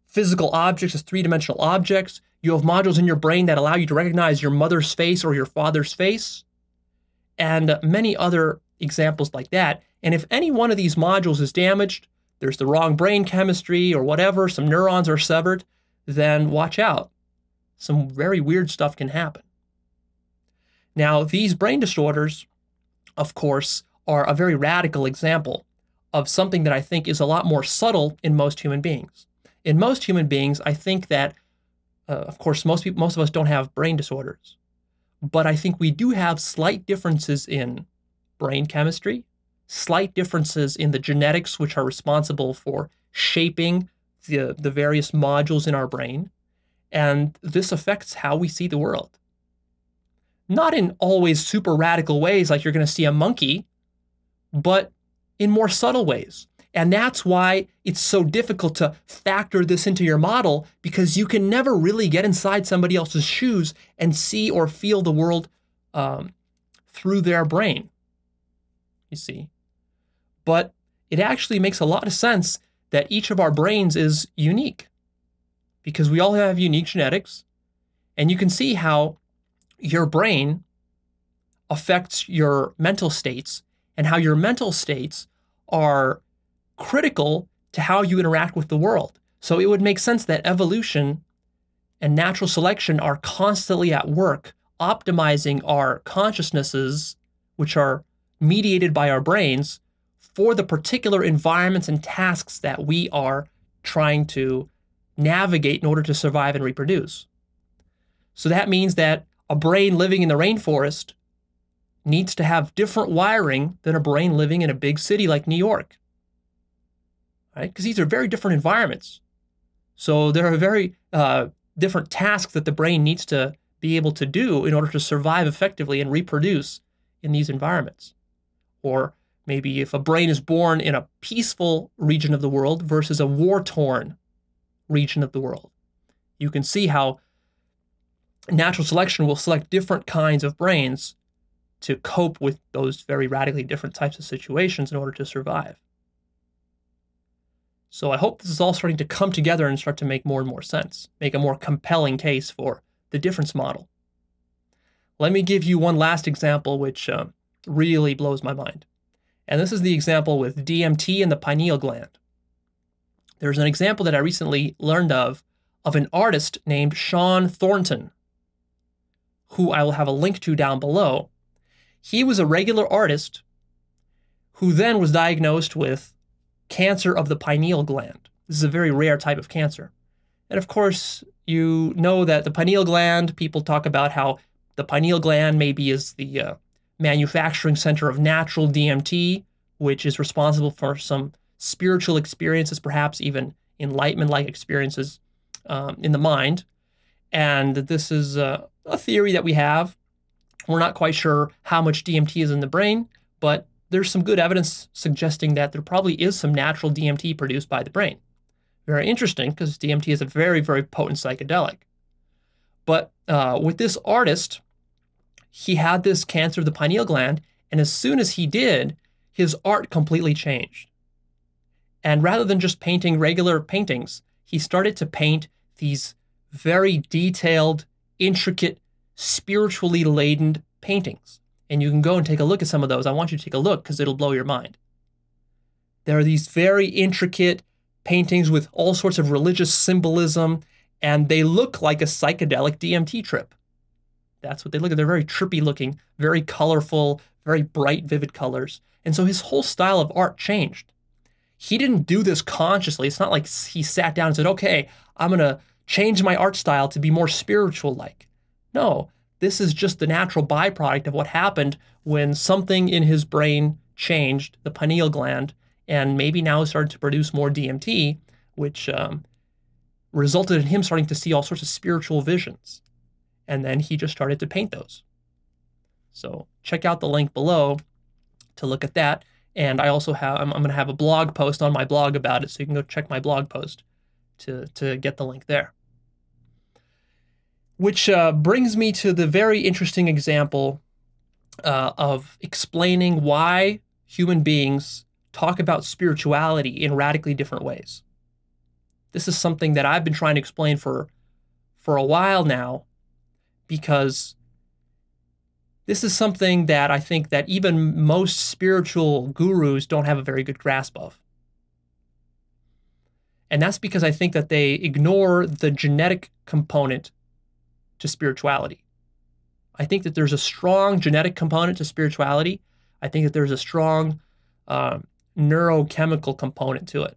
physical objects as three-dimensional objects. You have modules in your brain that allow you to recognize your mother's face or your father's face, and many other examples like that. And if any one of these modules is damaged, there's the wrong brain chemistry or whatever, some neurons are severed, then watch out. Some very weird stuff can happen. Now, these brain disorders, of course, are a very radical example of something that I think is a lot more subtle in most human beings. In most human beings, I think that, of course, most of us don't have brain disorders, but I think we do have slight differences in brain chemistry, slight differences in the genetics which are responsible for shaping the various modules in our brain, and this affects how we see the world. Not in always super radical ways like you're going to see a monkey, but in more subtle ways. And that's why it's so difficult to factor this into your model, because you can never really get inside somebody else's shoes and see or feel the world through their brain, you see. But it actually makes a lot of sense that each of our brains is unique, because we all have unique genetics, and you can see how your brain affects your mental states and how your mental states are critical to how you interact with the world. So it would make sense that evolution and natural selection are constantly at work optimizing our consciousnesses which are mediated by our brains for the particular environments and tasks that we are trying to navigate in order to survive and reproduce. So that means that a brain living in the rainforest needs to have different wiring than a brain living in a big city like New York, right? Because these are very different environments. So there are very different tasks that the brain needs to be able to do in order to survive effectively and reproduce in these environments. Or maybe if a brain is born in a peaceful region of the world versus a war-torn region of the world, you can see how natural selection will select different kinds of brains to cope with those very radically different types of situations in order to survive. So I hope this is all starting to come together and start to make more and more sense, make a more compelling case for the difference model. Let me give you one last example which really blows my mind. And this is the example with DMT and the pineal gland. There's an example that I recently learned of an artist named Sean Thornton, who I will have a link to down below. He was a regular artist who then was diagnosed with cancer of the pineal gland. This is a very rare type of cancer. And of course, you know that the pineal gland, people talk about how the pineal gland maybe is the manufacturing center of natural DMT, which is responsible for some spiritual experiences, perhaps even enlightenment-like experiences in the mind. And this is a theory that we have. We're not quite sure how much DMT is in the brain, but there's some good evidence suggesting that there probably is some natural DMT produced by the brain. Very interesting, because DMT is a very, very potent psychedelic. But with this artist, he had this cancer of the pineal gland, and as soon as he did, his art completely changed. And rather than just painting regular paintings, he started to paint these very detailed, intricate, spiritually laden paintings. And you can go and take a look at some of those. I want you to take a look because it'll blow your mind. There are these very intricate paintings with all sorts of religious symbolism, and they look like a psychedelic DMT trip. That's what they look like. They're very trippy looking, very colorful, very bright, vivid colors. And so his whole style of art changed. He didn't do this consciously. It's not like he sat down and said, okay, I'm going to change my art style to be more spiritual-like. No, this is just the natural byproduct of what happened when something in his brain changed, the pineal gland, and maybe now started to produce more DMT, which resulted in him starting to see all sorts of spiritual visions. And then he just started to paint those. So check out the link below to look at that. And I also have, I'm going to have a blog post on my blog about it, so you can go check my blog post to get the link there. Which brings me to the very interesting example of explaining why human beings talk about spirituality in radically different ways. This is something that I've been trying to explain for a while now, because this is something that I think that even most spiritual gurus don't have a very good grasp of. And that's because I think that they ignore the genetic component to spirituality. I think that there's a strong genetic component to spirituality. I think that there's a strong neurochemical component to it.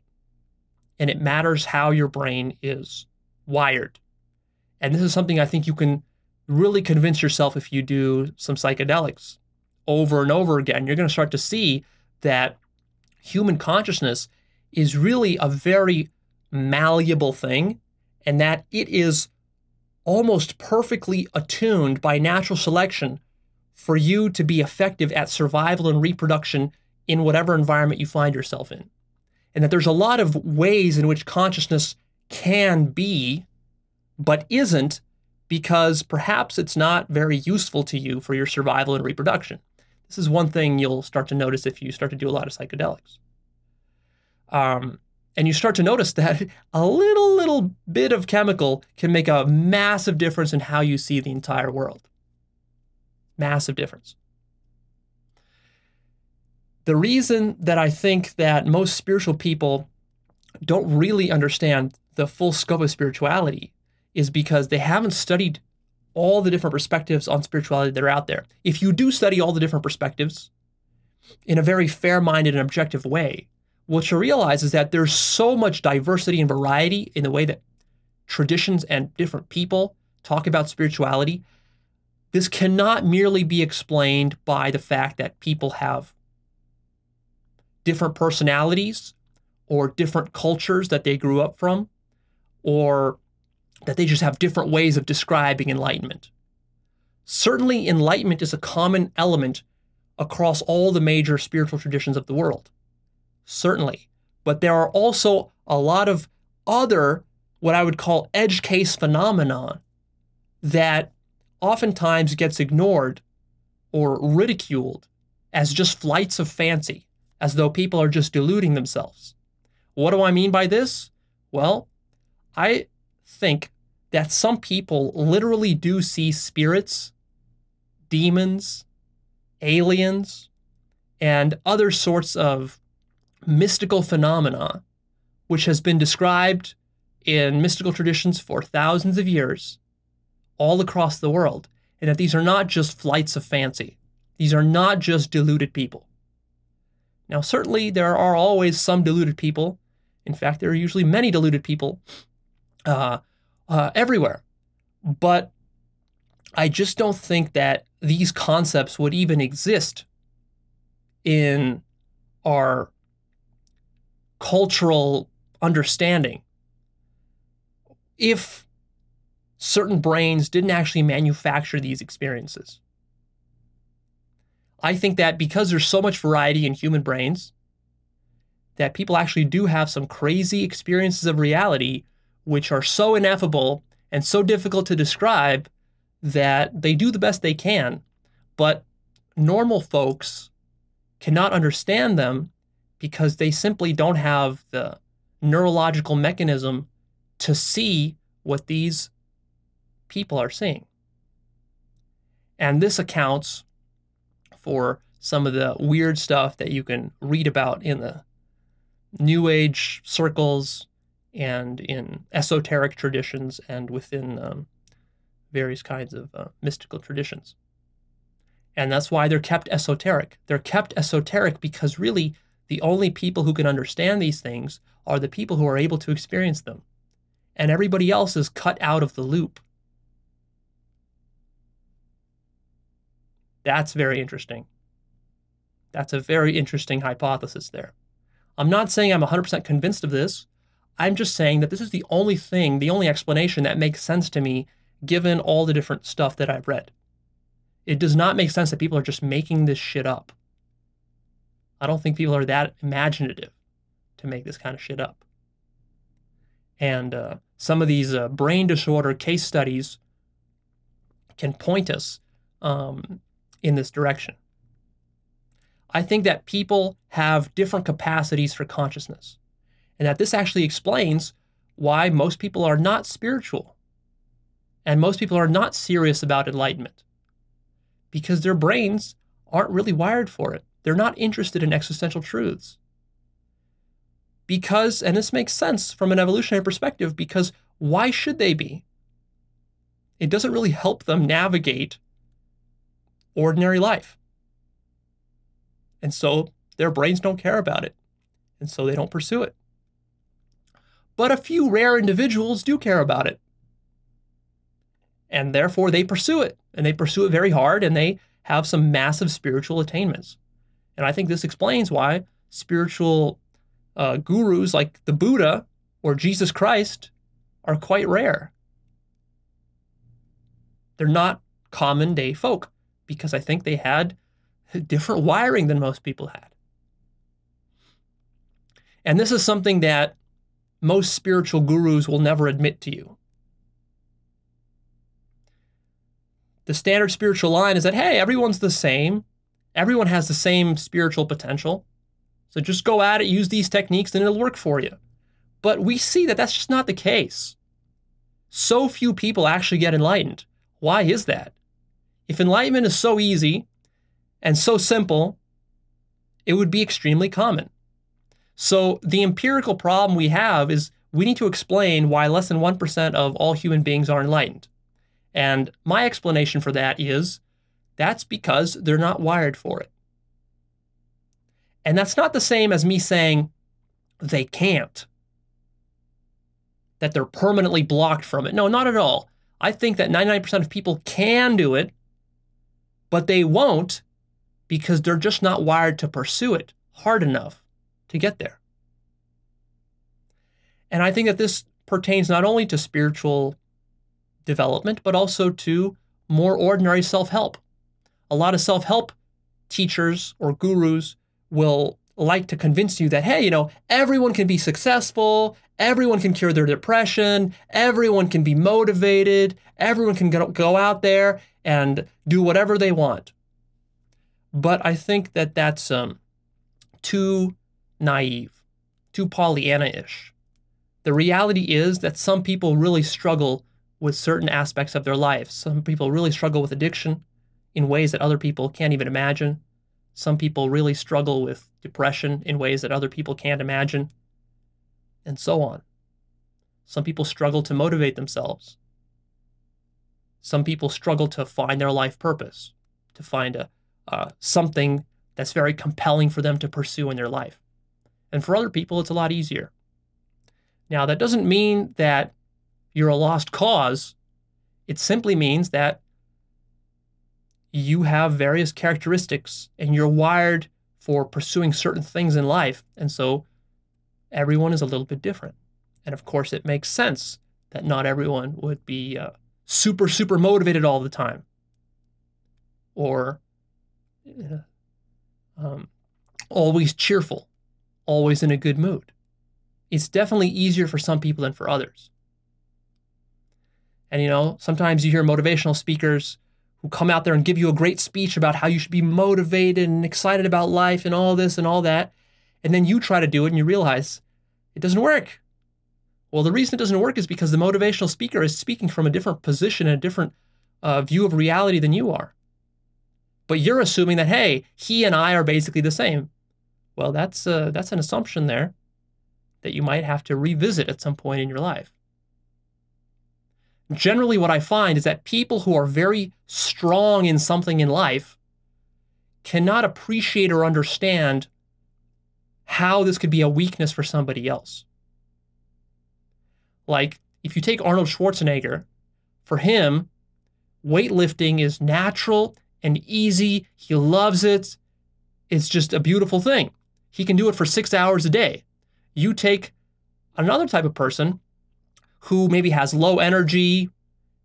And it matters how your brain is wired. And this is something I think you can really convince yourself if you do some psychedelics over and over again. You're going to start to see that human consciousness is really a very malleable thing, and that it is almost perfectly attuned by natural selection for you to be effective at survival and reproduction in whatever environment you find yourself in. And that there's a lot of ways in which consciousness can be, but isn't, because perhaps it's not very useful to you for your survival and reproduction. This is one thing you'll start to notice if you start to do a lot of psychedelics. And you start to notice that a little bit of chemical can make a massive difference in how you see the entire world. Massive difference. The reason that I think that most spiritual people don't really understand the full scope of spirituality is because they haven't studied all the different perspectives on spirituality that are out there. If you do study all the different perspectives in a very fair-minded and objective way, what you realize is that there's so much diversity and variety in the way that traditions and different people talk about spirituality. This cannot merely be explained by the fact that people have different personalities or different cultures that they grew up from, or that they just have different ways of describing enlightenment. Certainly, enlightenment is a common element across all the major spiritual traditions of the world. Certainly. But there are also a lot of other, what I would call edge case phenomena that oftentimes gets ignored or ridiculed as just flights of fancy, as though people are just deluding themselves. What do I mean by this? Well, I think that some people literally do see spirits, demons, aliens, and other sorts of mystical phenomena, which has been described in mystical traditions for thousands of years, all across the world, and that these are not just flights of fancy. These are not just deluded people. Now, certainly there are always some deluded people. In fact, there are usually many deluded people everywhere. But I just don't think that these concepts would even exist in our cultural understanding if certain brains didn't actually manufacture these experiences. I think that because there's so much variety in human brains, that people actually do have some crazy experiences of reality which are so ineffable and so difficult to describe that they do the best they can, but normal folks cannot understand them because they simply don't have the neurological mechanism to see what these people are seeing. And this accounts for some of the weird stuff that you can read about in the New Age circles and in esoteric traditions and within various kinds of mystical traditions. And that's why they're kept esoteric. They're kept esoteric because really the only people who can understand these things are the people who are able to experience them. And everybody else is cut out of the loop. That's very interesting. That's a very interesting hypothesis there. I'm not saying I'm 100% convinced of this. I'm just saying that this is the only thing, the only explanation that makes sense to me given all the different stuff that I've read. It does not make sense that people are just making this shit up. I don't think people are that imaginative to make this kind of shit up. And some of these brain disorder case studies can point us in this direction. I think that people have different capacities for consciousness, and that this actually explains why most people are not spiritual and most people are not serious about enlightenment, because their brains aren't really wired for it. They're not interested in existential truths. Because, and this makes sense from an evolutionary perspective, because why should they be? It doesn't really help them navigate ordinary life. And so their brains don't care about it. And so they don't pursue it. But a few rare individuals do care about it. And therefore they pursue it. And they pursue it very hard, and they have some massive spiritual attainments. And I think this explains why spiritual gurus like the Buddha or Jesus Christ are quite rare. They're not common day folk, because I think they had different wiring than most people had. And this is something that most spiritual gurus will never admit to you. The standard spiritual line is that, hey, everyone's the same. Everyone has the same spiritual potential. So just go at it, use these techniques, and it'll work for you. But we see that that's just not the case. So few people actually get enlightened. Why is that? If enlightenment is so easy and so simple, it would be extremely common. So the empirical problem we have is we need to explain why less than 1% of all human beings are enlightened. And my explanation for that is that's because they're not wired for it. And that's not the same as me saying they can't, that they're permanently blocked from it. No, not at all. I think that 99% of people can do it, but they won't because they're just not wired to pursue it hard enough to get there. And I think that this pertains not only to spiritual development, but also to more ordinary self-help. A lot of self-help teachers or gurus will like to convince you that, hey, you know, everyone can be successful, everyone can cure their depression, everyone can be motivated, everyone can go out there and do whatever they want. But I think that that's too naive, too Pollyanna-ish. The reality is that some people really struggle with certain aspects of their lives. Some people really struggle with addiction in ways that other people can't even imagine. Some people really struggle with depression in ways that other people can't imagine, and so on. Some people struggle to motivate themselves. Some people struggle to find their life purpose, to find something that's very compelling for them to pursue in their life. And for other people, it's a lot easier. Now, that doesn't mean that you're a lost cause. It simply means that you have various characteristics and you're wired for pursuing certain things in life. And so everyone is a little bit different. And of course, it makes sense that not everyone would be super motivated all the time, or always cheerful, always in a good mood. It's definitely easier for some people than for others. And, you know, sometimes you hear motivational speakers who come out there and give you a great speech about how you should be motivated and excited about life and all this and all that. And then you try to do it and you realize it doesn't work. Well, the reason it doesn't work is because the motivational speaker is speaking from a different position and a different view of reality than you are. But you're assuming that, hey, he and I are basically the same. Well, that's an assumption there that you might have to revisit at some point in your life. Generally, what I find is that people who are very strong in something in life cannot appreciate or understand how this could be a weakness for somebody else. Like, if you take Arnold Schwarzenegger, for him, weightlifting is natural and easy. He loves it. It's just a beautiful thing. He can do it for 6 hours a day. You take another type of person who maybe has low energy,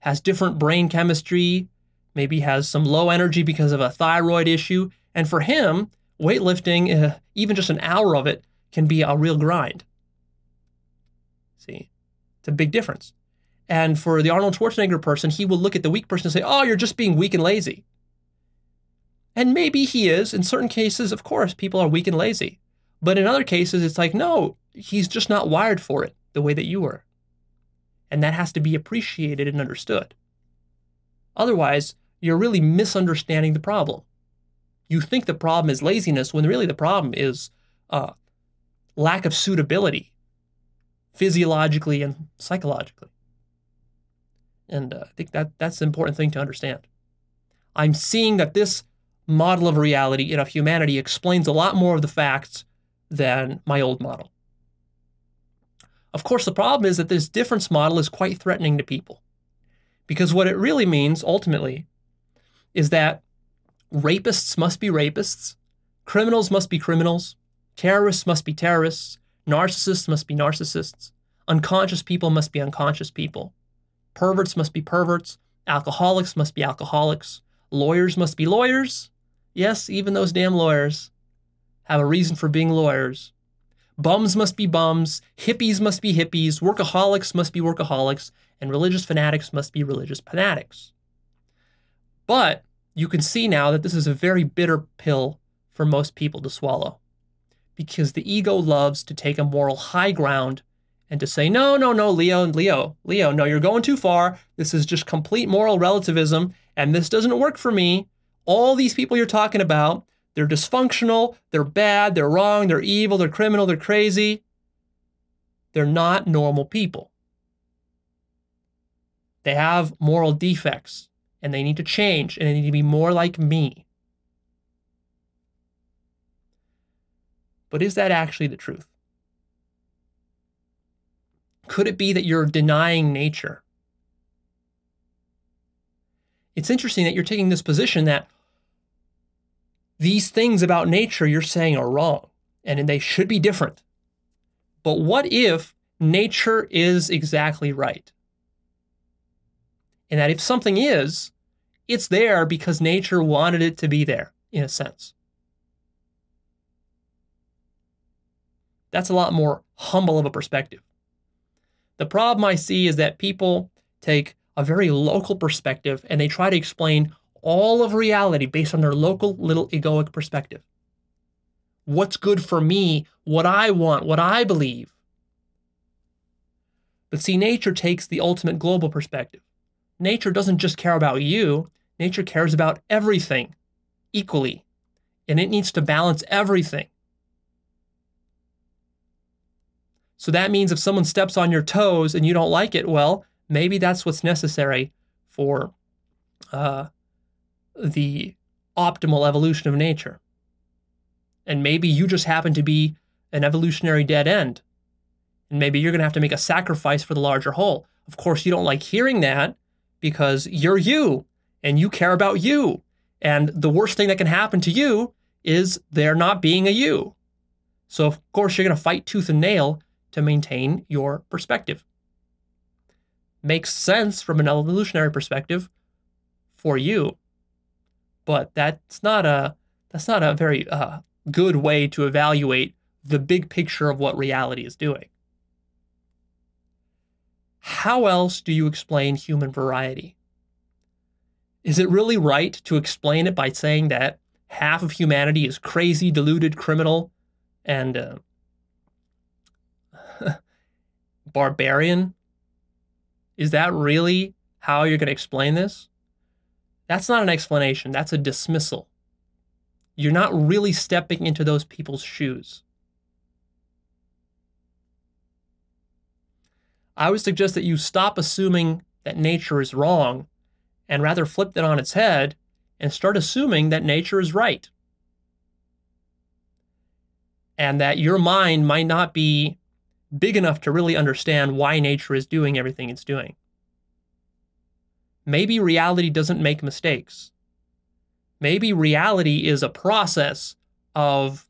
has different brain chemistry, maybe has some low energy because of a thyroid issue, and for him, weightlifting, even just an hour of it, can be a real grind. See, it's a big difference. And for the Arnold Schwarzenegger person, he will look at the weak person and say, oh, you're just being weak and lazy. And maybe he is. In certain cases, of course, people are weak and lazy. But in other cases, it's like, no, he's just not wired for it the way that you were. And that has to be appreciated and understood. Otherwise, you're really misunderstanding the problem. You think the problem is laziness when really the problem is lack of suitability, physiologically and psychologically. And I think that's an important thing to understand. I'm seeing that this model of reality and of humanity explains a lot more of the facts than my old model. Of course, the problem is that this difference model is quite threatening to people, because what it really means ultimately is that rapists must be rapists, criminals must be criminals, terrorists must be terrorists, narcissists must be narcissists, unconscious people must be unconscious people, perverts must be perverts, alcoholics must be alcoholics, lawyers must be lawyers. Yes, even those damn lawyers have a reason for being lawyers. Bums must be bums, hippies must be hippies, workaholics must be workaholics, and religious fanatics must be religious fanatics. But you can see now that this is a very bitter pill for most people to swallow, because the ego loves to take a moral high ground and to say, no, Leo, no, you're going too far. This is just complete moral relativism, and this doesn't work for me. All these people you're talking about, they're dysfunctional, they're bad, they're wrong, they're evil, they're criminal, they're crazy. They're not normal people. They have moral defects, and they need to change, and they need to be more like me. But is that actually the truth? Could it be that you're denying nature? It's interesting that you're taking this position that these things about nature you're saying are wrong, and they should be different. But what if nature is exactly right? And that if something is, it's there because nature wanted it to be there, in a sense. That's a lot more humble of a perspective. The problem I see is that people take a very local perspective and they try to explain all of reality based on their local little egoic perspective. What's good for me, what I want, what I believe. But see, nature takes the ultimate global perspective. Nature doesn't just care about you, nature cares about everything equally, and it needs to balance everything. So that means if someone steps on your toes and you don't like it, well, maybe that's what's necessary for the optimal evolution of nature. And maybe you just happen to be an evolutionary dead end. And maybe you're going to have to make a sacrifice for the larger whole. Of course, you don't like hearing that because you're you and you care about you. And the worst thing that can happen to you is there not being a you. So of course, you're going to fight tooth and nail to maintain your perspective. Makes sense from an evolutionary perspective for you, but that's not a very good way to evaluate the big picture of what reality is doing. How else do you explain human variety? Is it really right to explain it by saying that half of humanity is crazy, deluded, criminal, and barbarian? Is that really how you're going to explain this? That's not an explanation. That's a dismissal. You're not really stepping into those people's shoes. I would suggest that you stop assuming that nature is wrong and rather flip that on its head and start assuming that nature is right. And that your mind might not be big enough to really understand why nature is doing everything it's doing. Maybe reality doesn't make mistakes. Maybe reality is a process of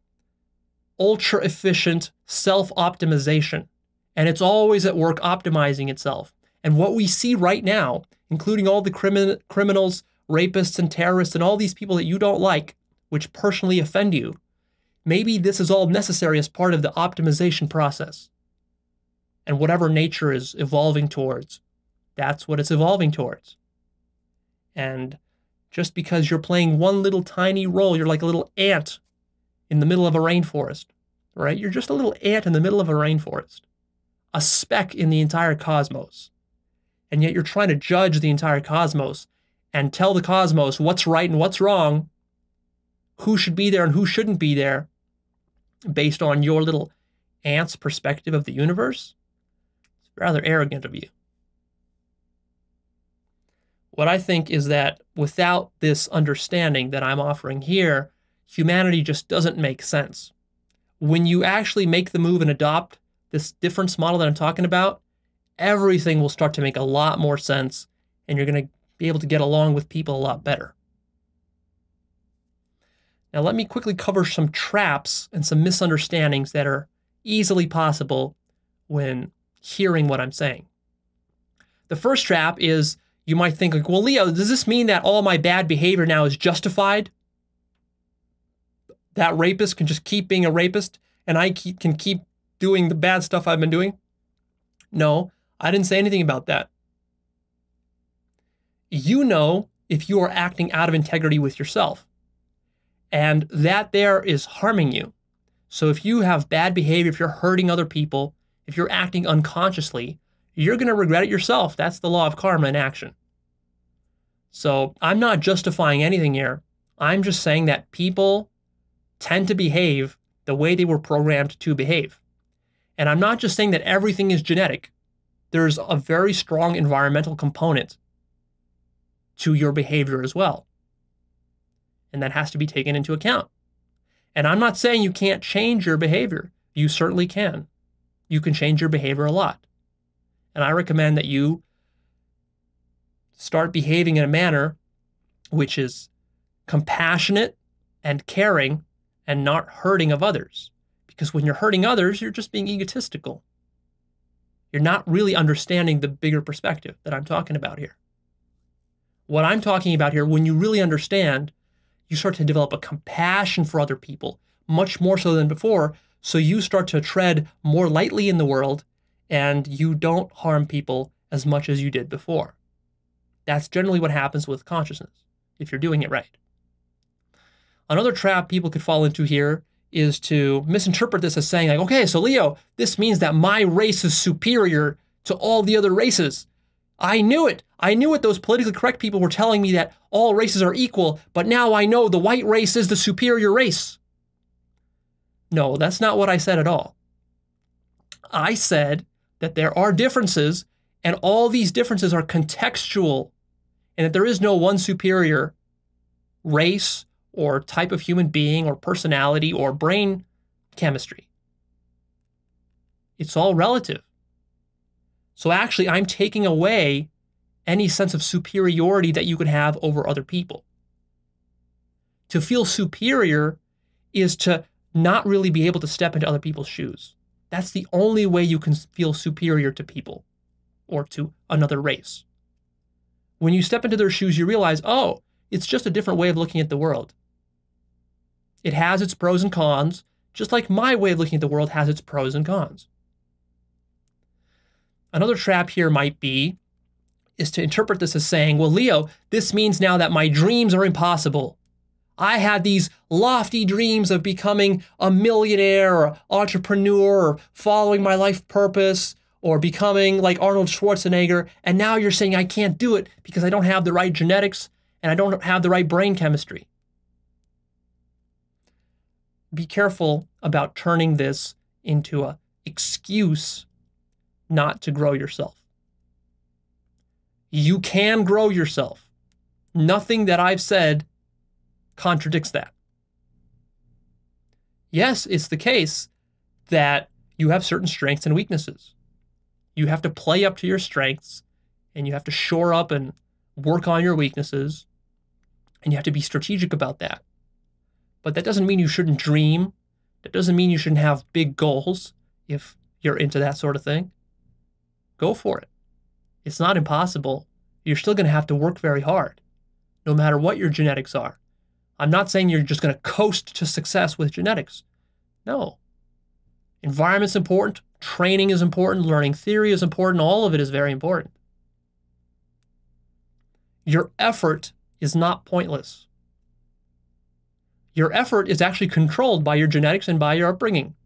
ultra-efficient self-optimization, and it's always at work optimizing itself. And what we see right now, including all the criminals, rapists, and terrorists, and all these people that you don't like, which personally offend you, maybe this is all necessary as part of the optimization process. And whatever nature is evolving towards, that's what it's evolving towards. And just because you're playing one little tiny role, you're like a little ant in the middle of a rainforest, right? You're just a little ant in the middle of a rainforest, a speck in the entire cosmos. And yet you're trying to judge the entire cosmos and tell the cosmos what's right and what's wrong, who should be there and who shouldn't be there, based on your little ant's perspective of the universe. It's rather arrogant of you. What I think is that without this understanding that I'm offering here, humanity just doesn't make sense. When you actually make the move and adopt this difference model that I'm talking about, everything will start to make a lot more sense, and you're going to be able to get along with people a lot better. Now, let me quickly cover some traps and some misunderstandings that are easily possible when hearing what I'm saying. The first trap is you might think, like, well, Leo, does this mean that all my bad behavior now is justified? That rapist can just keep being a rapist and I can keep doing the bad stuff I've been doing? No, I didn't say anything about that. You know if you are acting out of integrity with yourself, and that there is harming you. So if you have bad behavior, if you're hurting other people, if you're acting unconsciously, you're going to regret it yourself. That's the law of karma in action. So I'm not justifying anything here. I'm just saying that people tend to behave the way they were programmed to behave. And I'm not just saying that everything is genetic. there's a very strong environmental component to your behavior as well. And that has to be taken into account. And I'm not saying you can't change your behavior. You certainly can. You can change your behavior a lot. And I recommend that you start behaving in a manner which is compassionate and caring and not hurting of others. Because when you're hurting others, you're just being egotistical. You're not really understanding the bigger perspective that I'm talking about here. What I'm talking about here, when you really understand, you start to develop a compassion for other people, much more so than before. So you start to tread more lightly in the world, and you don't harm people as much as you did before. That's generally what happens with consciousness, if you're doing it right. Another trap people could fall into here is to misinterpret this as saying, like, okay, so Leo, this means that my race is superior to all the other races. I knew it. I knew it. Those politically correct people were telling me that all races are equal, but now I know the white race is the superior race. No, that's not what I said at all. I said that there are differences, and all these differences are contextual, and that there is no one superior race or type of human being or personality or brain chemistry. It's all relative. So actually, I'm taking away any sense of superiority that you could have over other people. To feel superior is to not really be able to step into other people's shoes. That's the only way you can feel superior to people or to another race. When you step into their shoes, you realize, oh, it's just a different way of looking at the world. It has its pros and cons, just like my way of looking at the world has its pros and cons. Another trap here might be is to interpret this as saying, well, Leo, this means now that my dreams are impossible. I had these lofty dreams of becoming a millionaire or entrepreneur or following my life purpose or becoming like Arnold Schwarzenegger, and now you're saying I can't do it because I don't have the right genetics and I don't have the right brain chemistry. Be careful about turning this into an excuse not to grow yourself. You can grow yourself. Nothing that I've said contradicts that. Yes, it's the case that you have certain strengths and weaknesses. You have to play up to your strengths, and you have to shore up and work on your weaknesses, and you have to be strategic about that. But that doesn't mean you shouldn't dream. That doesn't mean you shouldn't have big goals if you're into that sort of thing. Go for it. It's not impossible. You're still going to have to work very hard, no matter what your genetics are. I'm not saying you're just going to coast to success with genetics. No. Environment's important. Training is important. Learning theory is important. All of it is very important. Your effort is not pointless. Your effort is actually controlled by your genetics and by your upbringing.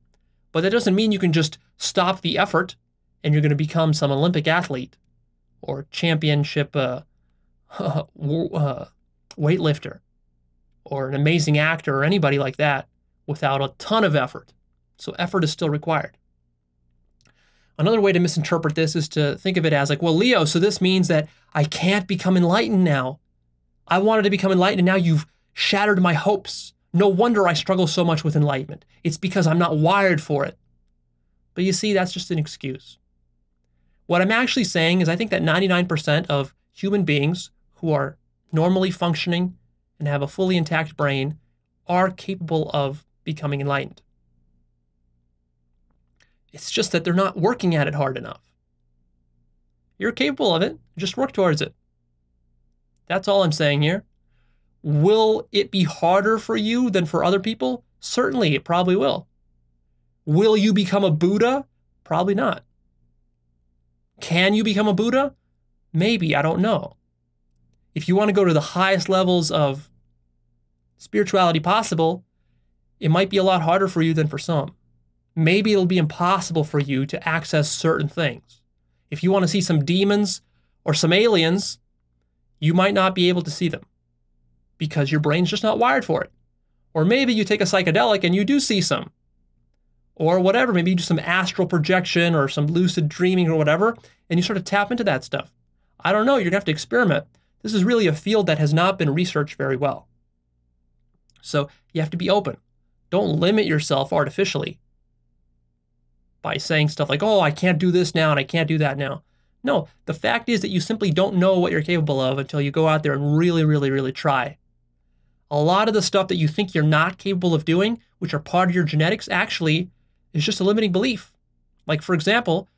But that doesn't mean you can just stop the effort and you're going to become some Olympic athlete or championship weightlifter or an amazing actor or anybody like that without a ton of effort. So effort is still required. Another way to misinterpret this is to think of it as like, well, Leo, so this means that I can't become enlightened now. I wanted to become enlightened and now you've shattered my hopes. No wonder I struggle so much with enlightenment. It's because I'm not wired for it. But you see, that's just an excuse. What I'm actually saying is I think that 99% of human beings who are normally functioning and have a fully intact brain are capable of becoming enlightened. It's just that they're not working at it hard enough. You're capable of it. Just work towards it. That's all I'm saying here. Will it be harder for you than for other people? Certainly, it probably will. Will you become a Buddha? Probably not. Can you become a Buddha? Maybe, I don't know. If you want to go to the highest levels of spirituality possible, it might be a lot harder for you than for some. Maybe it'll be impossible for you to access certain things. If you want to see some demons or some aliens, you might not be able to see them because your brain's just not wired for it. Or maybe you take a psychedelic and you do see some. or whatever. Maybe you do some astral projection or some lucid dreaming or whatever, and you sort of tap into that stuff. I don't know. You're going to have to experiment. This is really a field that has not been researched very well. So you have to be open. Don't limit yourself artificially by saying stuff like, oh, I can't do this now and I can't do that now. No, the fact is that you simply don't know what you're capable of until you go out there and really, really, really try. A lot of the stuff that you think you're not capable of doing, which are part of your genetics, actually is just a limiting belief. Like, for example,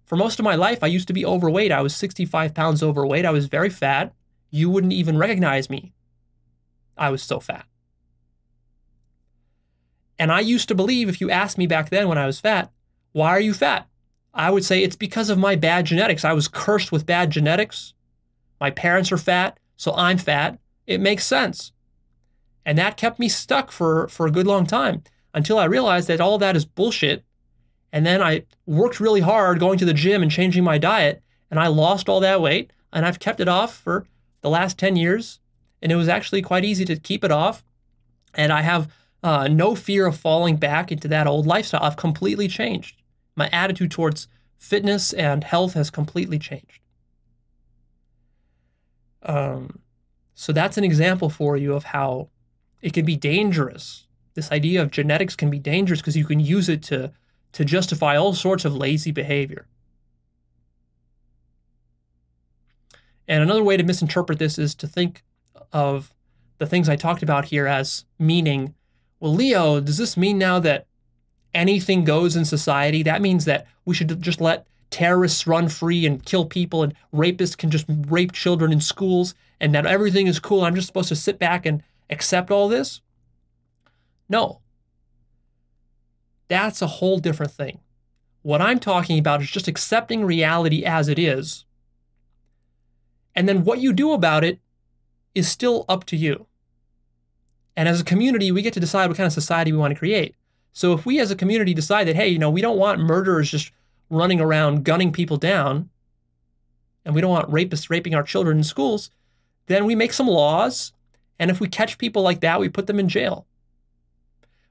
for most of my life, I used to be overweight. I was 65 pounds overweight. I was very fat. You wouldn't even recognize me. I was so fat. And I used to believe, if you asked me back then when I was fat, why are you fat? I would say it's because of my bad genetics. I was cursed with bad genetics. My parents are fat, so I'm fat. It makes sense. And that kept me stuck for a good long time until I realized that all that is bullshit. And then I worked really hard going to the gym and changing my diet, and I lost all that weight, and I've kept it off for the last 10 years. And it was actually quite easy to keep it off. And I have no fear of falling back into that old lifestyle. I've completely changed. My attitude towards fitness and health has completely changed. So that's an example for you of how it can be dangerous. This idea of genetics can be dangerous because you can use it to justify all sorts of lazy behavior. And another way to misinterpret this is to think of the things I talked about here as meaning, well, Leo, does this mean now that anything goes in society? That means that we should just let terrorists run free and kill people, and rapists can just rape children in schools, and that everything is cool. I'm just supposed to sit back and accept all this? No. That's a whole different thing. What I'm talking about is just accepting reality as it is. And then what you do about it is still up to you. And as a community, we get to decide what kind of society we want to create. So if we as a community decide that, hey, we don't want murderers just running around gunning people down, and we don't want rapists raping our children in schools, then we make some laws, and if we catch people like that, we put them in jail.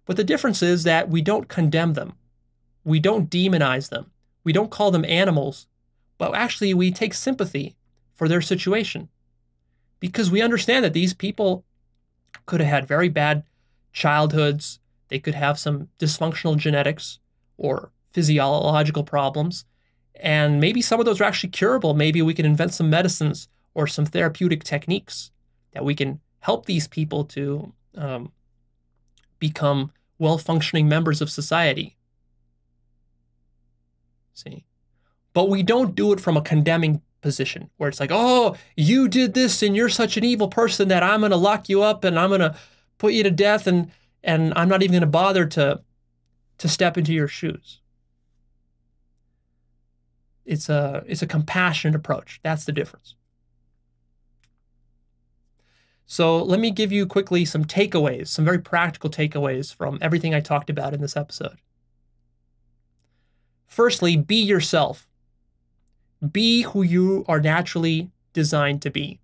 But the difference is that we don't condemn them. We don't demonize them. We don't call them animals, but actually we take sympathy for their situation because we understand that these people could have had very bad childhoods. They could have some dysfunctional genetics or physiological problems, and maybe some of those are actually curable. Maybe we can invent some medicines or some therapeutic techniques that we can help these people to become well-functioning members of society. See? But we don't do it from a condemning position where it's like, oh, you did this and you're such an evil person that I'm going to lock you up and I'm going to put you to death, and I'm not even going to bother to step into your shoes. It's a compassionate approach. That's the difference. So let me give you quickly some takeaways, some very practical takeaways from everything I talked about in this episode. Firstly, be yourself. Be who you are naturally designed to be.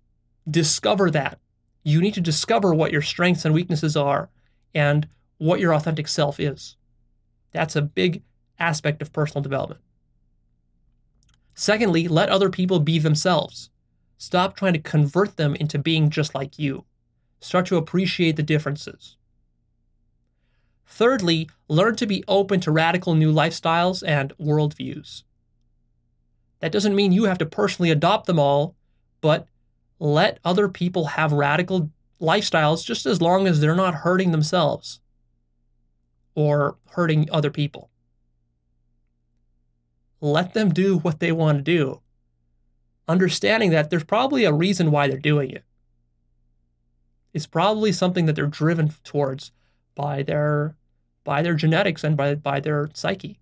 Discover that. You need to discover what your strengths and weaknesses are and what your authentic self is. That's a big aspect of personal development. Secondly, let other people be themselves. Stop trying to convert them into being just like you. Start to appreciate the differences. Thirdly, learn to be open to radical new lifestyles and worldviews. That doesn't mean you have to personally adopt them all, but let other people have radical lifestyles just as long as they're not hurting themselves or hurting other people. Let them do what they want to do, understanding that there's probably a reason why they're doing it. It's probably something that they're driven towards by their genetics and by their psyche.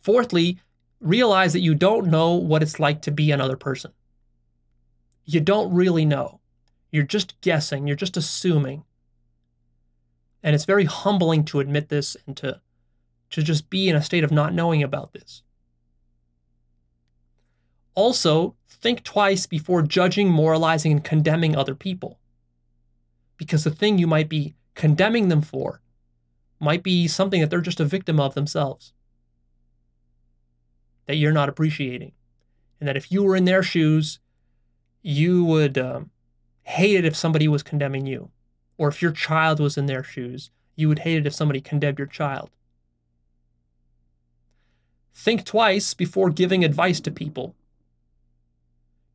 Fourthly, realize that you don't know what it's like to be another person. You don't really know. You're just guessing. You're just assuming. And it's very humbling to admit this and to just be in a state of not knowing about this. Also, think twice before judging, moralizing, and condemning other people. Because the thing you might be condemning them for might be something that they're just a victim of themselves, that you're not appreciating. And that if you were in their shoes, you would hate it if somebody was condemning you. Or if your child was in their shoes, you would hate it if somebody condemned your child. Think twice before giving advice to people.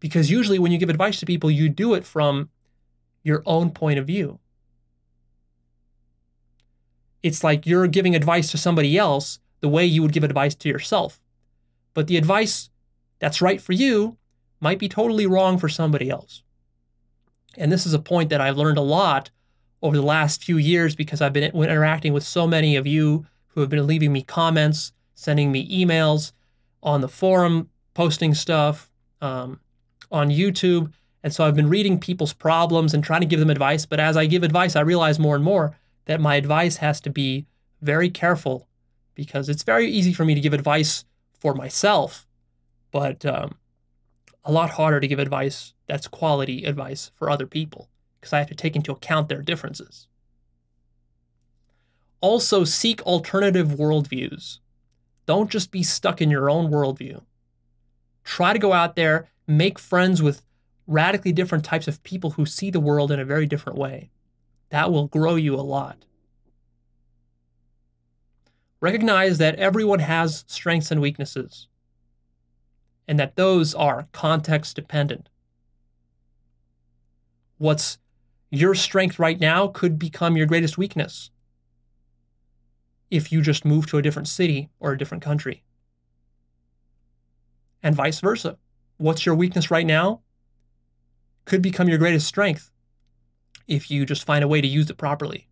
Because usually when you give advice to people, you do it from your own point of view. It's like you're giving advice to somebody else the way you would give advice to yourself. But the advice that's right for you might be totally wrong for somebody else. And this is a point that I've learned a lot over the last few years because I've been interacting with so many of you who have been leaving me comments, sending me emails on the forum, posting stuff on YouTube. And so I've been reading people's problems and trying to give them advice. But as I give advice, I realize more and more that my advice has to be very careful because it's very easy for me to give advice for myself, but a lot harder to give advice that's quality advice for other people because I have to take into account their differences. Also, seek alternative worldviews. Don't just be stuck in your own worldview. Try to go out there, make friends with radically different types of people who see the world in a very different way. That will grow you a lot. Recognize that everyone has strengths and weaknesses, and that those are context dependent. What's your strength right now could become your greatest weakness if you just move to a different city or a different country. And vice versa. What's your weakness right now could become your greatest strength if you just find a way to use it properly.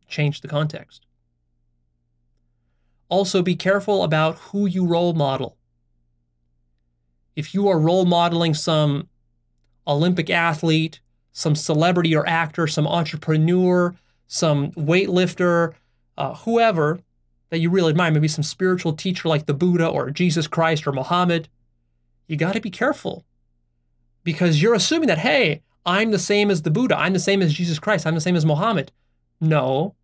Change the context. Also, be careful about who you role model. If you are role modeling some Olympic athlete, some celebrity or actor, some entrepreneur, some weightlifter, whoever that you really admire, maybe some spiritual teacher like the Buddha or Jesus Christ or Muhammad, you got to be careful because you're assuming that, hey, I'm the same as the Buddha, I'm the same as Jesus Christ, I'm the same as Muhammad. No,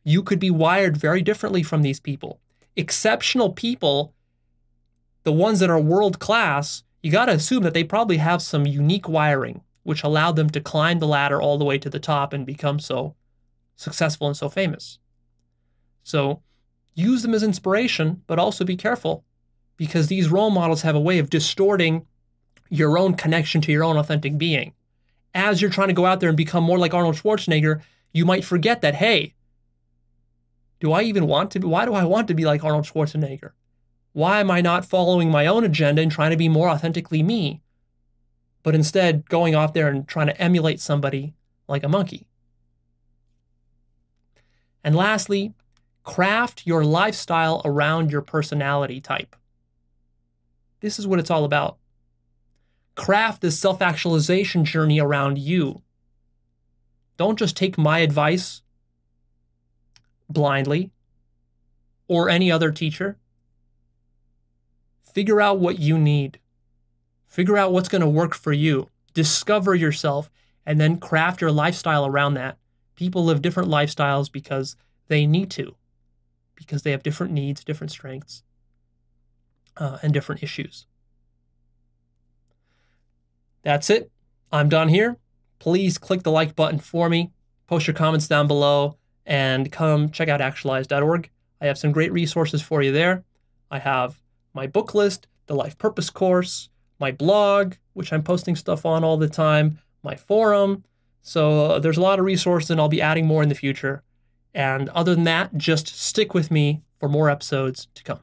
you could be wired very differently from these people. Exceptional people, the ones that are world class, you got to assume that they probably have some unique wiring which allowed them to climb the ladder all the way to the top and become so successful and so famous. So use them as inspiration, but also be careful because these role models have a way of distorting your own connection to your own authentic being. As you're trying to go out there and become more like Arnold Schwarzenegger, you might forget that, hey, why do I want to be like Arnold Schwarzenegger? Why am I not following my own agenda and trying to be more authentically me, but instead going off there and trying to emulate somebody like a monkey? And lastly, craft your lifestyle around your personality type. This is what it's all about. Craft this self-actualization journey around you. Don't just take my advice blindly or any other teacher. Figure out what you need. Figure out what's going to work for you. Discover yourself and then craft your lifestyle around that. People live different lifestyles because they need to, because they have different needs, different strengths, and different issues. That's it. I'm done here. Please click the like button for me. Post your comments down below and come check out Actualized.org. I have some great resources for you there. I have my book list, the Life Purpose course, my blog, which I'm posting stuff on all the time, my forum. So there's a lot of resources and I'll be adding more in the future. And other than that, just stick with me for more episodes to come.